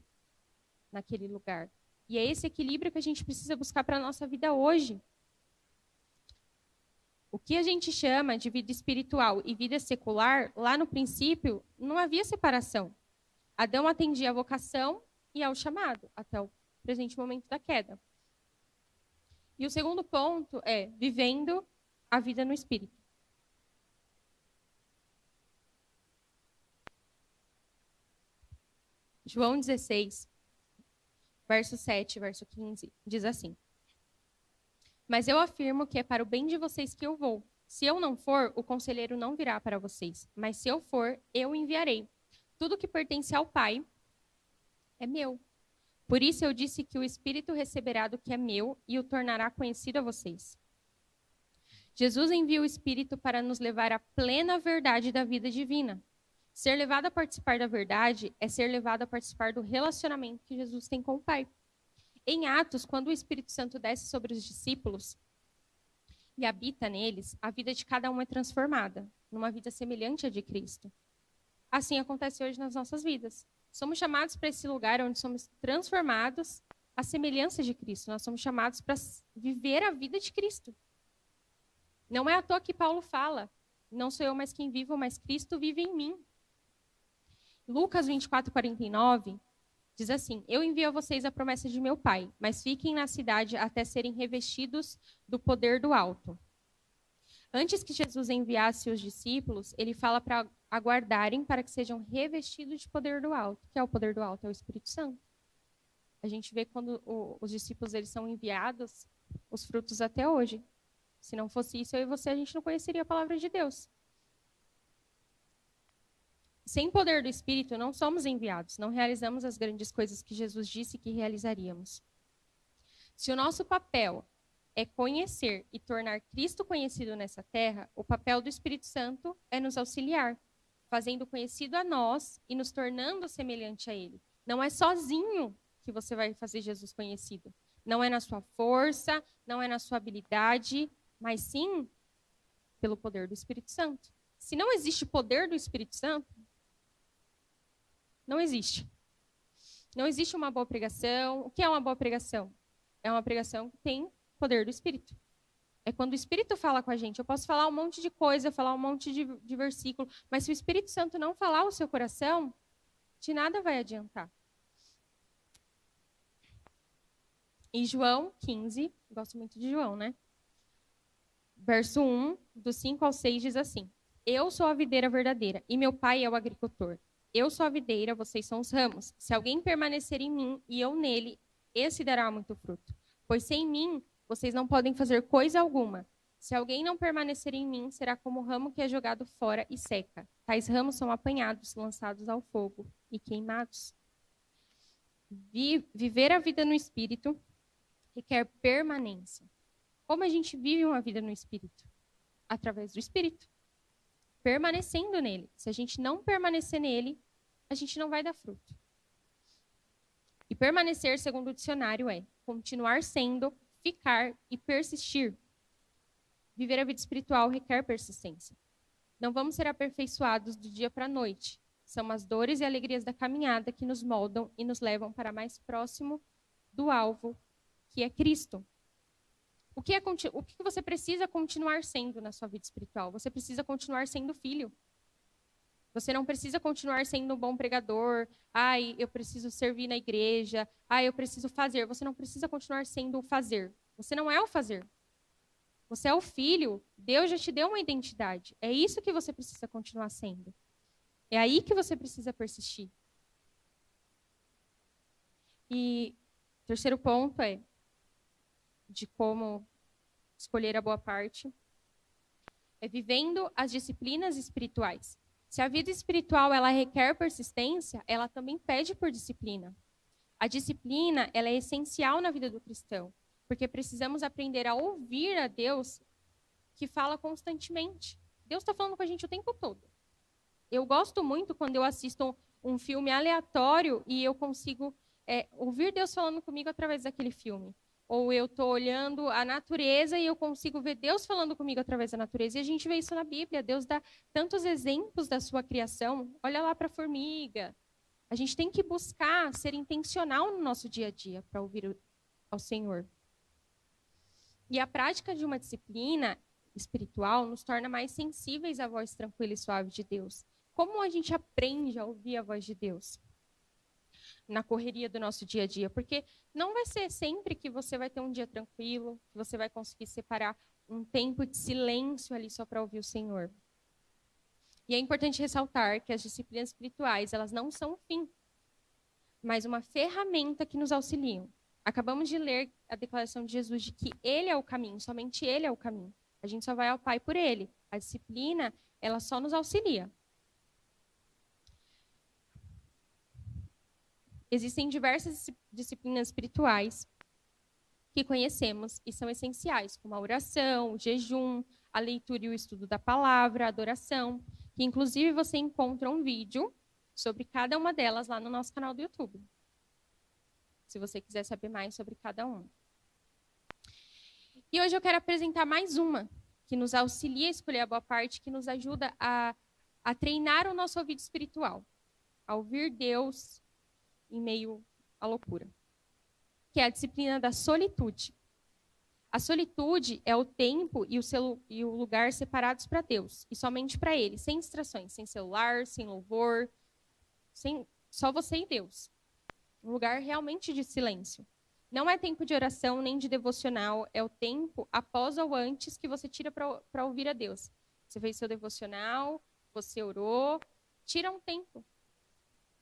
naquele lugar. E é esse equilíbrio que a gente precisa buscar para a nossa vida hoje. O que a gente chama de vida espiritual e vida secular, lá no princípio, não havia separação. Adão atendia à vocação e ao chamado, até o presente momento da queda. E o segundo ponto é vivendo a vida no Espírito. João 16, verso 7, verso 15, diz assim: Mas eu afirmo que é para o bem de vocês que eu vou. Se eu não for, o conselheiro não virá para vocês. Mas se eu for, eu enviarei. Tudo que pertence ao Pai é meu. Por isso eu disse que o Espírito receberá do que é meu e o tornará conhecido a vocês. Jesus envia o Espírito para nos levar à plena verdade da vida divina. Ser levado a participar da verdade é ser levado a participar do relacionamento que Jesus tem com o Pai. Em Atos, quando o Espírito Santo desce sobre os discípulos e habita neles, a vida de cada um é transformada numa vida semelhante à de Cristo. Assim acontece hoje nas nossas vidas. Somos chamados para esse lugar onde somos transformados à semelhança de Cristo. Nós somos chamados para viver a vida de Cristo. Não é à toa que Paulo fala: não sou eu mais quem vivo, mas Cristo vive em mim. Lucas 24, 49 diz assim: Eu envio a vocês a promessa de meu Pai, mas fiquem na cidade até serem revestidos do poder do alto. Antes que Jesus enviasse os discípulos, ele fala para aguardarem para que sejam revestidos de poder do alto. O que é o poder do alto? É o Espírito Santo. A gente vê quando os discípulos eles são enviados, os frutos até hoje. Se não fosse isso, eu e você, a gente não conheceria a palavra de Deus. Sem poder do Espírito, não somos enviados, não realizamos as grandes coisas que Jesus disse que realizaríamos. Se o nosso papel é conhecer e tornar Cristo conhecido nessa terra, o papel do Espírito Santo é nos auxiliar, fazendo conhecido a nós e nos tornando semelhante a Ele. Não é sozinho que você vai fazer Jesus conhecido. Não é na sua força, não é na sua habilidade, mas sim pelo poder do Espírito Santo. Se não existe poder do Espírito Santo, não existe. Não existe uma boa pregação. O que é uma boa pregação? É uma pregação que tem poder do Espírito. É quando o Espírito fala com a gente. Eu posso falar um monte de coisa, falar um monte de versículo, mas se o Espírito Santo não falar o seu coração, de nada vai adiantar. Em João 15, gosto muito de João, né? Verso 1, do 5 ao 6, diz assim: Eu sou a videira verdadeira e meu pai é o agricultor. Eu sou a videira, vocês são os ramos. Se alguém permanecer em mim e eu nele, esse dará muito fruto. Pois sem mim, vocês não podem fazer coisa alguma. Se alguém não permanecer em mim, será como o ramo que é jogado fora e seca. Tais ramos são apanhados, lançados ao fogo e queimados. Viver a vida no Espírito requer permanência. Como a gente vive uma vida no Espírito? Através do Espírito. Permanecendo nele. Se a gente não permanecer nele, a gente não vai dar fruto. E permanecer, segundo o dicionário, é continuar sendo, ficar e persistir. Viver a vida espiritual requer persistência. Não vamos ser aperfeiçoados do dia para a noite. São as dores e alegrias da caminhada que nos moldam e nos levam para mais próximo do alvo, que é Cristo. O que você precisa continuar sendo na sua vida espiritual? Você precisa continuar sendo filho. Você não precisa continuar sendo um bom pregador. Ai, eu preciso servir na igreja. Ai, eu preciso fazer. Você não precisa continuar sendo o fazer. Você não é o fazer. Você é o filho. Deus já te deu uma identidade. É isso que você precisa continuar sendo. É aí que você precisa persistir. E o terceiro ponto é de como escolher a boa parte, é vivendo as disciplinas espirituais. Se a vida espiritual ela requer persistência, ela também pede por disciplina. A disciplina ela é essencial na vida do cristão, porque precisamos aprender a ouvir a Deus que fala constantemente. Deus está falando com a gente o tempo todo. Eu gosto muito quando eu assisto um filme aleatório e eu consigo ouvir Deus falando comigo através daquele filme. Ou eu estou olhando a natureza e eu consigo ver Deus falando comigo através da natureza. E a gente vê isso na Bíblia. Deus dá tantos exemplos da sua criação. Olha lá para a formiga. A gente tem que buscar ser intencional no nosso dia a dia para ouvir ao Senhor. E a prática de uma disciplina espiritual nos torna mais sensíveis à voz tranquila e suave de Deus. Como a gente aprende a ouvir a voz de Deus? Na correria do nosso dia a dia, porque não vai ser sempre que você vai ter um dia tranquilo, que você vai conseguir separar um tempo de silêncio ali só para ouvir o Senhor. E é importante ressaltar que as disciplinas espirituais, elas não são o fim, mas uma ferramenta que nos auxiliam. Acabamos de ler a declaração de Jesus de que Ele é o caminho, somente Ele é o caminho. A gente só vai ao Pai por Ele. A disciplina, ela só nos auxilia. Existem diversas disciplinas espirituais que conhecemos e são essenciais, como a oração, o jejum, a leitura e o estudo da palavra, a adoração, que inclusive você encontra um vídeo sobre cada uma delas lá no nosso canal do YouTube, se você quiser saber mais sobre cada uma. E hoje eu quero apresentar mais uma, que nos auxilia a escolher a boa parte, que nos ajuda a treinar o nosso ouvido espiritual, a ouvir Deus em meio à loucura, que é a disciplina da solitude. A solitude é o tempo e o lugar separados para Deus, e somente para Ele, sem distrações, sem celular, sem louvor, só você e Deus. Um lugar realmente de silêncio. Não é tempo de oração nem de devocional, é o tempo após ou antes que você tira para ouvir a Deus. Você fez seu devocional, você orou, tira um tempo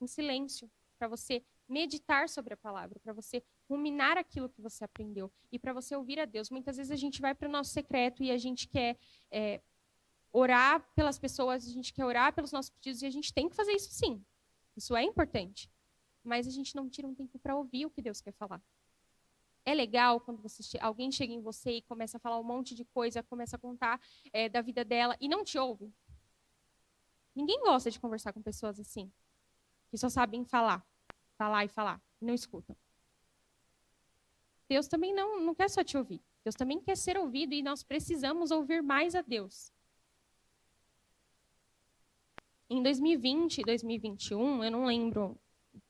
em silêncio para você meditar sobre a palavra, para você ruminar aquilo que você aprendeu e para você ouvir a Deus. Muitas vezes a gente vai para o nosso secreto e a gente quer orar pelas pessoas, a gente quer orar pelos nossos pedidos e a gente tem que fazer isso sim. Isso é importante. Mas a gente não tira um tempo para ouvir o que Deus quer falar. É legal quando alguém chega em você e começa a falar um monte de coisa, começa a contar da vida dela e não te ouve. Ninguém gosta de conversar com pessoas assim, que só sabem falar e falar, e não escutam. Deus também não quer só te ouvir. Deus também quer ser ouvido e nós precisamos ouvir mais a Deus. Em 2020 e 2021, eu não lembro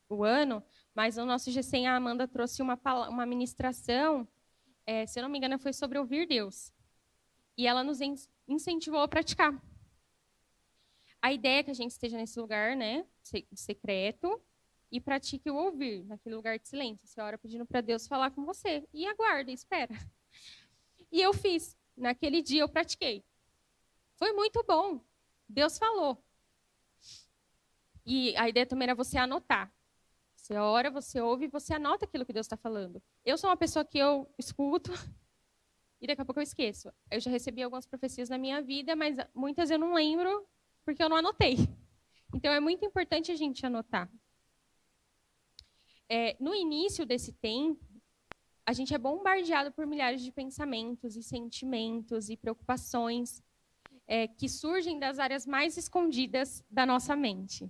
o ano, mas no nosso GCM a Amanda trouxe uma ministração, se eu não me engano, foi sobre ouvir Deus. E ela nos incentivou a praticar. A ideia é que a gente esteja nesse lugar, né, secreto, e pratique o ouvir, naquele lugar de silêncio. Você ora pedindo para Deus falar com você. E aguarda, espera. E eu fiz. Naquele dia eu pratiquei. Foi muito bom. Deus falou. E a ideia também era você anotar. Você ora, você ouve e você anota aquilo que Deus está falando. Eu sou uma pessoa que eu escuto e daqui a pouco eu esqueço. Eu já recebi algumas profecias na minha vida, mas muitas eu não lembro porque eu não anotei. Então é muito importante a gente anotar. No início desse tempo, a gente é bombardeado por milhares de pensamentos e sentimentos e preocupações que surgem das áreas mais escondidas da nossa mente.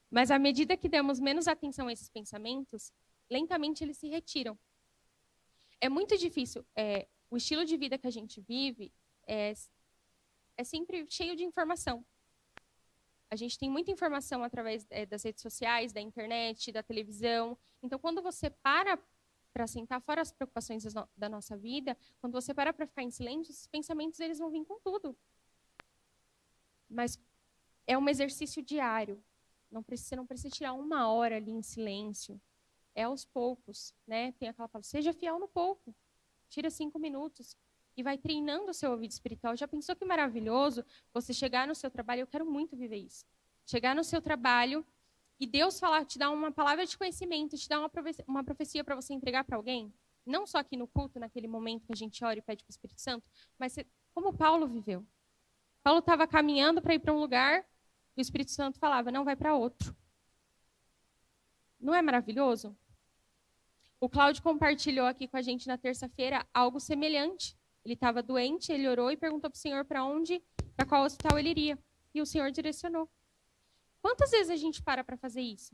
Mas à medida que damos menos atenção a esses pensamentos, lentamente eles se retiram. É muito difícil. O estilo de vida que a gente vive é sempre cheio de informação. A gente tem muita informação através das redes sociais, da internet, da televisão. Então, quando você para sentar fora as preocupações da nossa vida, quando você para ficar em silêncio, esses pensamentos eles vão vir com tudo. Mas é um exercício diário. Você não precisa tirar 1 hora ali em silêncio. É aos poucos, né? Tem aquela palavra, seja fiel no pouco. Tira 5 minutos e vai treinando o seu ouvido espiritual. Já pensou que maravilhoso você chegar no seu trabalho? Eu quero muito viver isso. Chegar no seu trabalho e Deus te dá uma palavra de conhecimento, te dá uma profecia para você entregar para alguém, não só aqui no culto, naquele momento que a gente ora e pede para o Espírito Santo, mas como Paulo viveu. Paulo estava caminhando para ir para um lugar e o Espírito Santo falava, não, vai para outro. Não é maravilhoso? O Cláudio compartilhou aqui com a gente na terça-feira algo semelhante. Ele estava doente, ele orou e perguntou para o Senhor para qual hospital ele iria. E o Senhor direcionou. Quantas vezes a gente para fazer isso?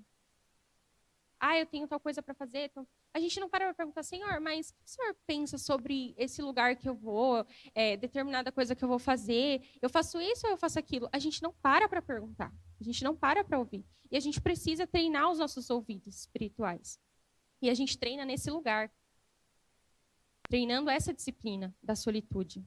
Eu tenho tal coisa para fazer. Então... A gente não para perguntar, Senhor, mas o que o Senhor pensa sobre esse lugar que eu vou, determinada coisa que eu vou fazer? Eu faço isso ou eu faço aquilo? A gente não para perguntar. A gente não para ouvir. E a gente precisa treinar os nossos ouvidos espirituais. E a gente treina nesse lugar. Treinando essa disciplina da solitude.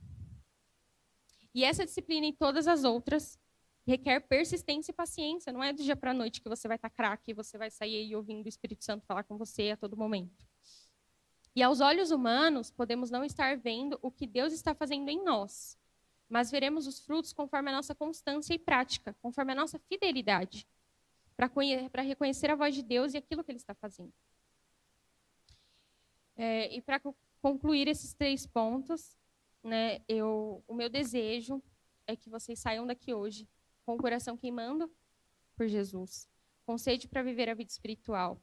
E essa disciplina e todas as outras requer persistência e paciência. Não é do dia para a noite que você vai estar craque e você vai sair aí ouvindo o Espírito Santo falar com você a todo momento. E aos olhos humanos, podemos não estar vendo o que Deus está fazendo em nós, mas veremos os frutos conforme a nossa constância e prática, conforme a nossa fidelidade, para reconhecer a voz de Deus e aquilo que Ele está fazendo. E para concluir esses 3 pontos, né, o meu desejo é que vocês saiam daqui hoje com o coração queimando por Jesus, com sede para viver a vida espiritual,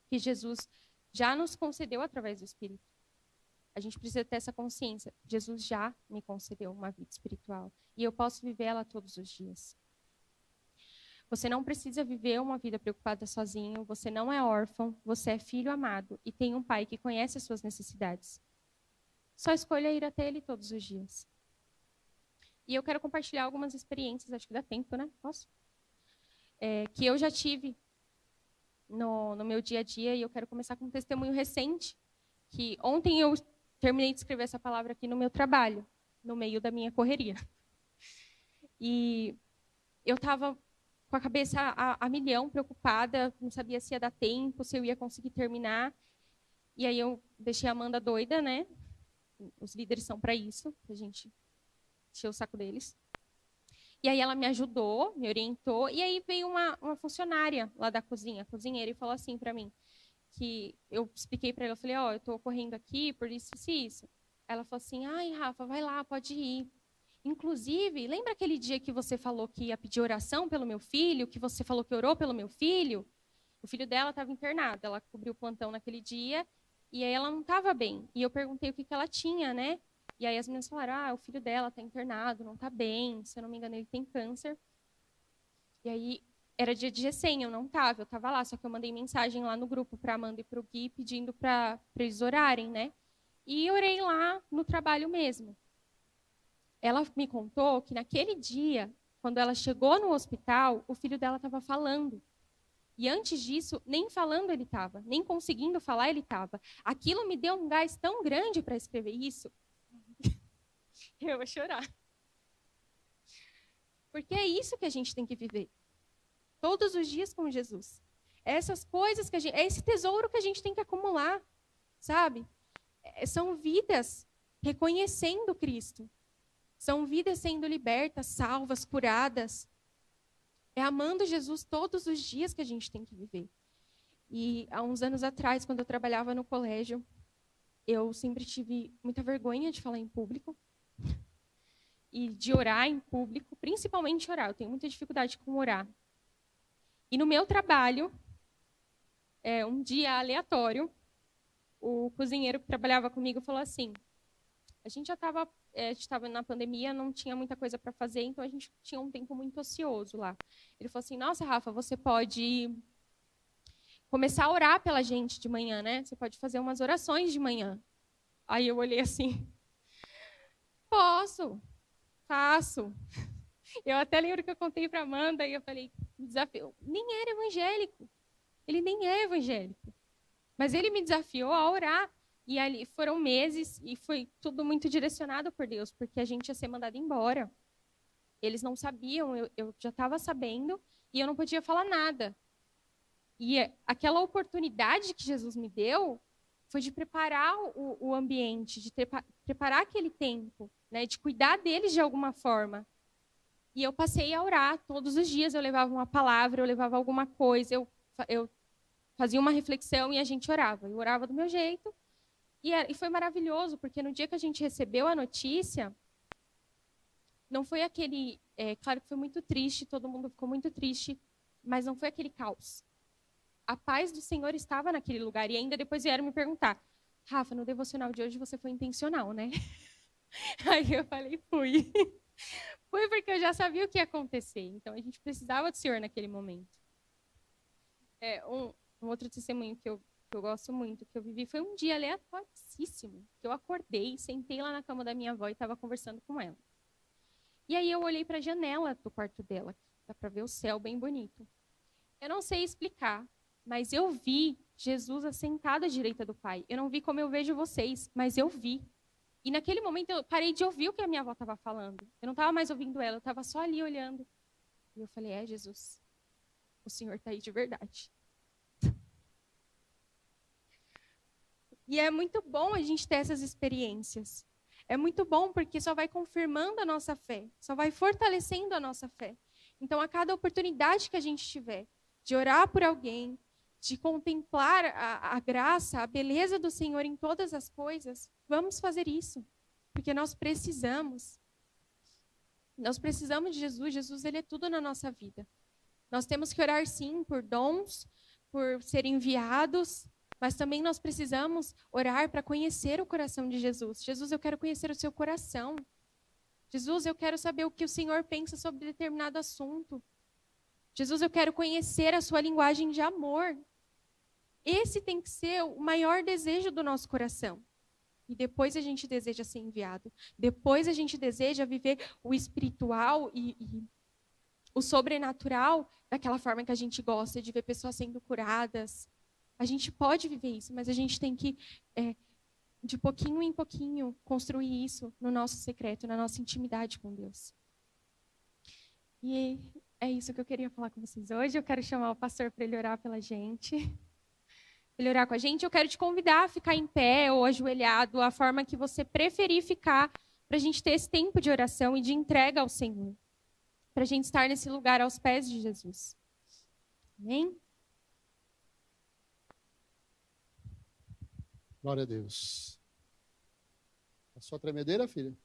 que Jesus já nos concedeu através do Espírito. A gente precisa ter essa consciência. Jesus já me concedeu uma vida espiritual e eu posso viver ela todos os dias. Você não precisa viver uma vida preocupada sozinho, você não é órfão, você é filho amado e tem um pai que conhece as suas necessidades. Só escolha ir até ele todos os dias. E eu quero compartilhar algumas experiências, acho que dá tempo, né? Posso? Que eu já tive no meu dia a dia, e eu quero começar com um testemunho recente, que ontem eu terminei de escrever essa palavra aqui no meu trabalho, no meio da minha correria. E eu estava com a cabeça a milhão, preocupada, não sabia se ia dar tempo, se eu ia conseguir terminar. E aí eu deixei a Amanda doida, né? Os líderes são para isso, para a gente encher o saco deles. E aí ela me ajudou, me orientou, e aí veio uma funcionária lá da cozinha, a cozinheira, e falou assim para mim, que eu expliquei para ela, eu falei, eu estou correndo aqui por isso e isso. Ela falou assim, ai, Rafa, vai lá, pode ir. Inclusive, lembra aquele dia que você falou que ia pedir oração pelo meu filho, que você falou que orou pelo meu filho? O filho dela estava internado, ela cobriu o plantão naquele dia, e aí ela não estava bem. E eu perguntei o que ela tinha, né? E aí as meninas falaram, o filho dela está internado, não está bem, se eu não me engano ele tem câncer. E aí era dia de GESEM, eu não estava, eu estava lá, só que eu mandei mensagem lá no grupo para a Amanda e para o Gui pedindo para eles orarem, né? E orei lá no trabalho mesmo. Ela me contou que naquele dia, quando ela chegou no hospital, o filho dela estava falando. E antes disso, nem falando ele estava, nem conseguindo falar ele estava. Aquilo me deu um gás tão grande para escrever isso. Eu vou chorar. Porque é isso que a gente tem que viver. Todos os dias com Jesus. Essas coisas que é esse tesouro que a gente tem que acumular, sabe? São vidas reconhecendo Cristo. São vidas sendo libertas, salvas, curadas. É amando Jesus todos os dias que a gente tem que viver. E há uns anos atrás, quando eu trabalhava no colégio, eu sempre tive muita vergonha de falar em público. E de orar em público, principalmente orar. Eu tenho muita dificuldade com orar. E no meu trabalho, um dia aleatório, o cozinheiro que trabalhava comigo falou assim, a gente estava na pandemia, não tinha muita coisa para fazer, então a gente tinha um tempo muito ocioso lá. Ele falou assim, nossa, Rafa, você pode começar a orar pela gente de manhã, né? Você pode fazer umas orações de manhã. Aí eu olhei assim, posso, faço. Eu até lembro que eu contei para Amanda e eu falei, desafio. Nem era evangélico. Ele nem é evangélico. Mas ele me desafiou a orar. E ali foram meses e foi tudo muito direcionado por Deus, porque a gente ia ser mandado embora. Eles não sabiam, eu já estava sabendo e eu não podia falar nada. E aquela oportunidade que Jesus me deu foi de preparar o ambiente, de preparar aquele tempo, né, de cuidar deles de alguma forma. E eu passei a orar todos os dias. Eu levava uma palavra, eu levava alguma coisa, eu fazia uma reflexão e a gente orava. Eu orava do meu jeito. E foi maravilhoso, porque no dia que a gente recebeu a notícia, não foi aquele... claro que foi muito triste, todo mundo ficou muito triste, mas não foi aquele caos. A paz do Senhor estava naquele lugar. E ainda depois vieram me perguntar, Rafa, no devocional de hoje você foi intencional, né? Aí eu falei, fui. Foi porque eu já sabia o que ia acontecer. Então, a gente precisava do Senhor naquele momento. Um outro testemunho que eu gosto muito, que eu vivi, foi um dia aleatório,íssimo. Que eu acordei, sentei lá na cama da minha avó e estava conversando com ela. E aí eu olhei para a janela do quarto dela, que dá para ver o céu bem bonito. Eu não sei explicar, mas eu vi Jesus assentado à direita do Pai. Eu não vi como eu vejo vocês, mas eu vi. E naquele momento eu parei de ouvir o que a minha avó estava falando. Eu não estava mais ouvindo ela, eu estava só ali olhando. E eu falei, Jesus, o Senhor está aí de verdade. E é muito bom a gente ter essas experiências. É muito bom porque só vai confirmando a nossa fé, só vai fortalecendo a nossa fé. Então, a cada oportunidade que a gente tiver de orar por alguém, de contemplar a graça, a beleza do Senhor em todas as coisas, vamos fazer isso. Porque nós precisamos. Nós precisamos de Jesus. Jesus, ele é tudo na nossa vida. Nós temos que orar, sim, por dons, por ser enviados, mas também nós precisamos orar para conhecer o coração de Jesus. Jesus, eu quero conhecer o seu coração. Jesus, eu quero saber o que o Senhor pensa sobre determinado assunto. Jesus, eu quero conhecer a sua linguagem de amor. Esse tem que ser o maior desejo do nosso coração. E depois a gente deseja ser enviado. Depois a gente deseja viver o espiritual e o sobrenatural daquela forma que a gente gosta, de ver pessoas sendo curadas. A gente pode viver isso, mas a gente tem que, de pouquinho em pouquinho, construir isso no nosso secreto, na nossa intimidade com Deus. E é isso que eu queria falar com vocês hoje. Eu quero chamar o pastor para ele orar pela gente. Ele orar com a gente. Eu quero te convidar a ficar em pé ou ajoelhado, a forma que você preferir ficar, para a gente ter esse tempo de oração e de entrega ao Senhor. Para a gente estar nesse lugar aos pés de Jesus. Amém? Glória a Deus. A sua tremedeira, filha?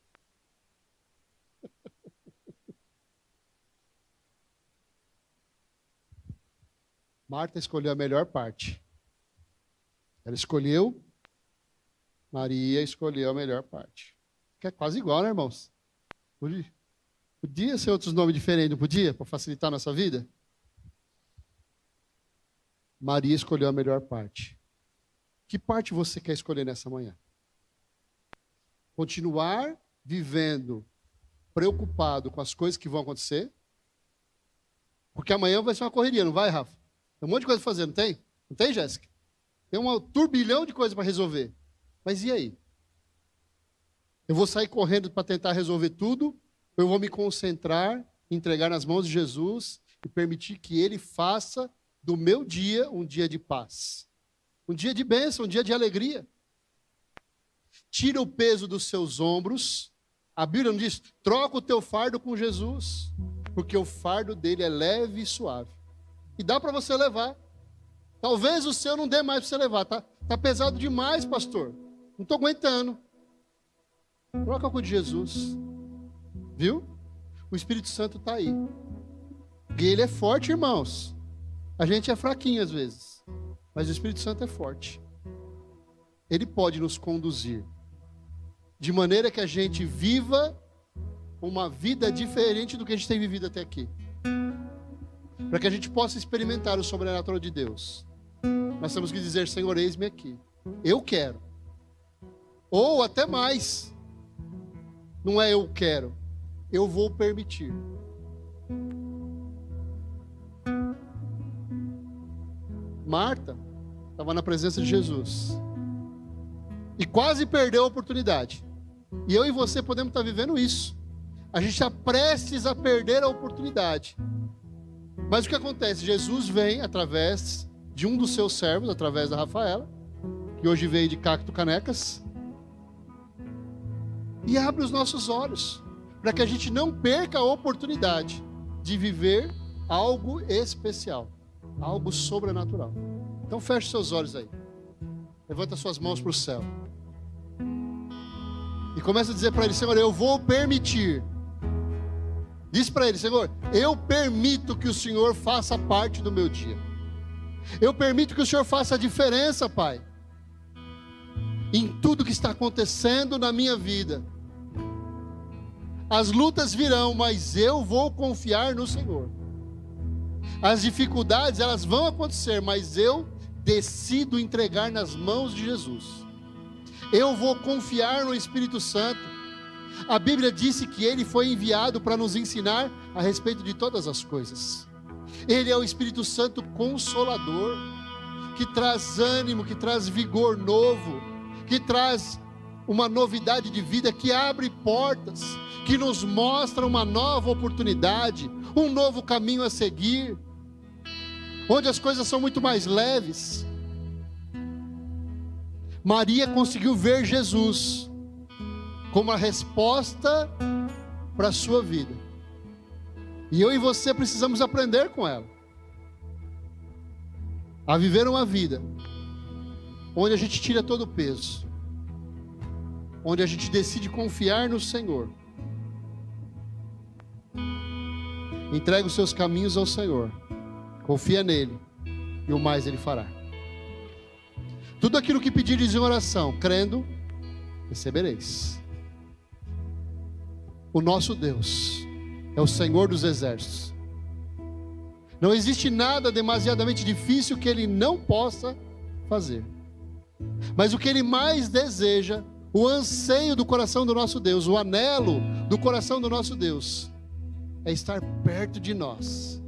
Marta escolheu a melhor parte. Ela escolheu, Maria escolheu a melhor parte. Que é quase igual, né, irmãos? Podia ser outros nomes diferentes, não podia? Para facilitar a nossa vida? Maria escolheu a melhor parte. Que parte você quer escolher nessa manhã? Continuar vivendo preocupado com as coisas que vão acontecer? Porque amanhã vai ser uma correria, não vai, Rafa? Tem um monte de coisa para fazer, não tem? Não tem, Jéssica? Tem um turbilhão de coisas para resolver. Mas e aí? Eu vou sair correndo para tentar resolver tudo? Ou eu vou me concentrar, entregar nas mãos de Jesus e permitir que Ele faça do meu dia um dia de paz? Um dia de bênção, um dia de alegria. Tira o peso dos seus ombros. A Bíblia não diz, troca o teu fardo com Jesus. Porque o fardo dele é leve e suave. E dá para você levar. Talvez o seu não dê mais para você levar. Tá pesado demais, pastor. Não estou aguentando. Troca com o de Jesus. Viu? O Espírito Santo está aí. E ele é forte, irmãos. A gente é fraquinho às vezes. Mas o Espírito Santo é forte. Ele pode nos conduzir. De maneira que a gente viva uma vida diferente do que a gente tem vivido até aqui. Para que a gente possa experimentar o sobrenatural de Deus. Nós temos que dizer, Senhor, eis-me aqui. Eu quero. Ou até mais. Não é eu quero. Eu vou permitir. Marta estava na presença de Jesus. E quase perdeu a oportunidade. E eu e você podemos estar vivendo isso. A gente está prestes a perder a oportunidade. Mas o que acontece? Jesus vem através de um dos seus servos, através da Rafaela, que hoje veio de Cacto Canecas, e abre os nossos olhos. para que a gente não perca a oportunidade de viver algo especial, algo sobrenatural. Então feche seus olhos aí. Levanta suas mãos para o céu. E começa a dizer para ele: Senhor, eu vou permitir. Diz para ele: Senhor, eu permito que o Senhor faça parte do meu dia. Eu permito que o Senhor faça a diferença, Pai, em tudo que está acontecendo na minha vida. As lutas virão, mas eu vou confiar no Senhor. As dificuldades, elas vão acontecer, mas eu decido entregar nas mãos de Jesus. Eu vou confiar no Espírito Santo. A Bíblia disse que Ele foi enviado para nos ensinar a respeito de todas as coisas. Ele é o Espírito Santo Consolador, que traz ânimo, que traz vigor novo, que traz uma novidade de vida, que abre portas, que nos mostra uma nova oportunidade, um novo caminho a seguir, onde as coisas são muito mais leves. Maria conseguiu ver Jesus como a resposta para a sua vida. E eu e você precisamos aprender com ela a viver uma vida onde a gente tira todo o peso, onde a gente decide confiar no Senhor. Entrega os seus caminhos ao Senhor, confia nele, e o mais Ele fará. Tudo aquilo que pedires em oração, crendo, recebereis. O nosso Deus é o Senhor dos exércitos. Não existe nada demasiadamente difícil que Ele não possa fazer. Mas o que Ele mais deseja, o anseio do coração do nosso Deus, o anelo do coração do nosso Deus, é estar perto de nós.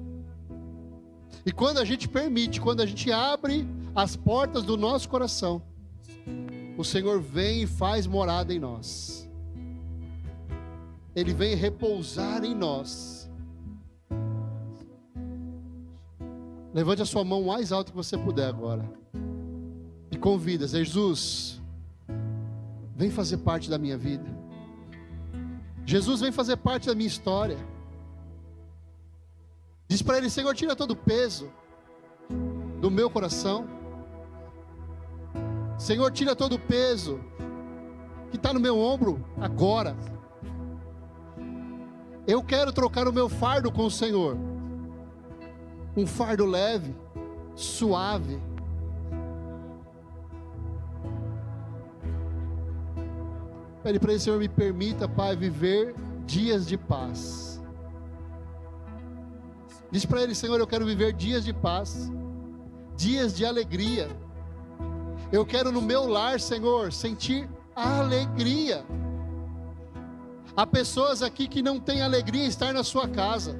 E quando a gente permite, quando a gente abre as portas do nosso coração, o Senhor vem e faz morada em nós. Ele vem repousar em nós. Levante a sua mão mais alto que você puder agora. E convida: Jesus, vem fazer parte da minha vida. Jesus, vem fazer parte da minha história. Diz para Ele: Senhor, tira todo o peso do meu coração. Senhor, tira todo o peso que está no meu ombro agora. Eu quero trocar o meu fardo com o Senhor. Um fardo leve, suave. Pede para Ele: Senhor, me permita, Pai, viver dias de paz. Diz para Ele: Senhor, eu quero viver dias de paz, dias de alegria. Eu quero no meu lar, Senhor, sentir alegria. Há pessoas aqui que não têm alegria em estar na sua casa.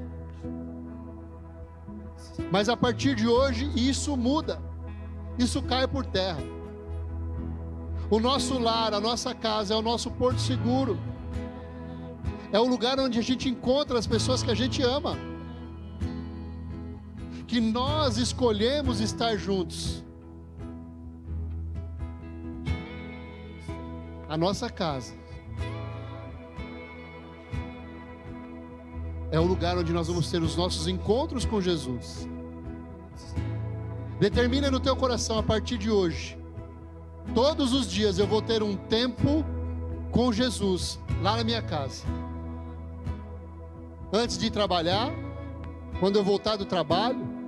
Mas a partir de hoje isso muda. Isso cai por terra. O nosso lar, a nossa casa é o nosso porto seguro. É o lugar onde a gente encontra as pessoas que a gente ama. Que nós escolhemos estar juntos. A nossa casa é o lugar onde nós vamos ter os nossos encontros com Jesus. Determina no teu coração: a partir de hoje, todos os dias eu vou ter um tempo com Jesus lá na minha casa. Antes de ir trabalhar, quando eu voltar do trabalho,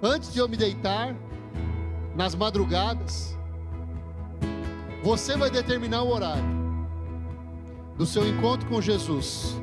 antes de eu me deitar, nas madrugadas. Você vai determinar o horário do seu encontro com Jesus.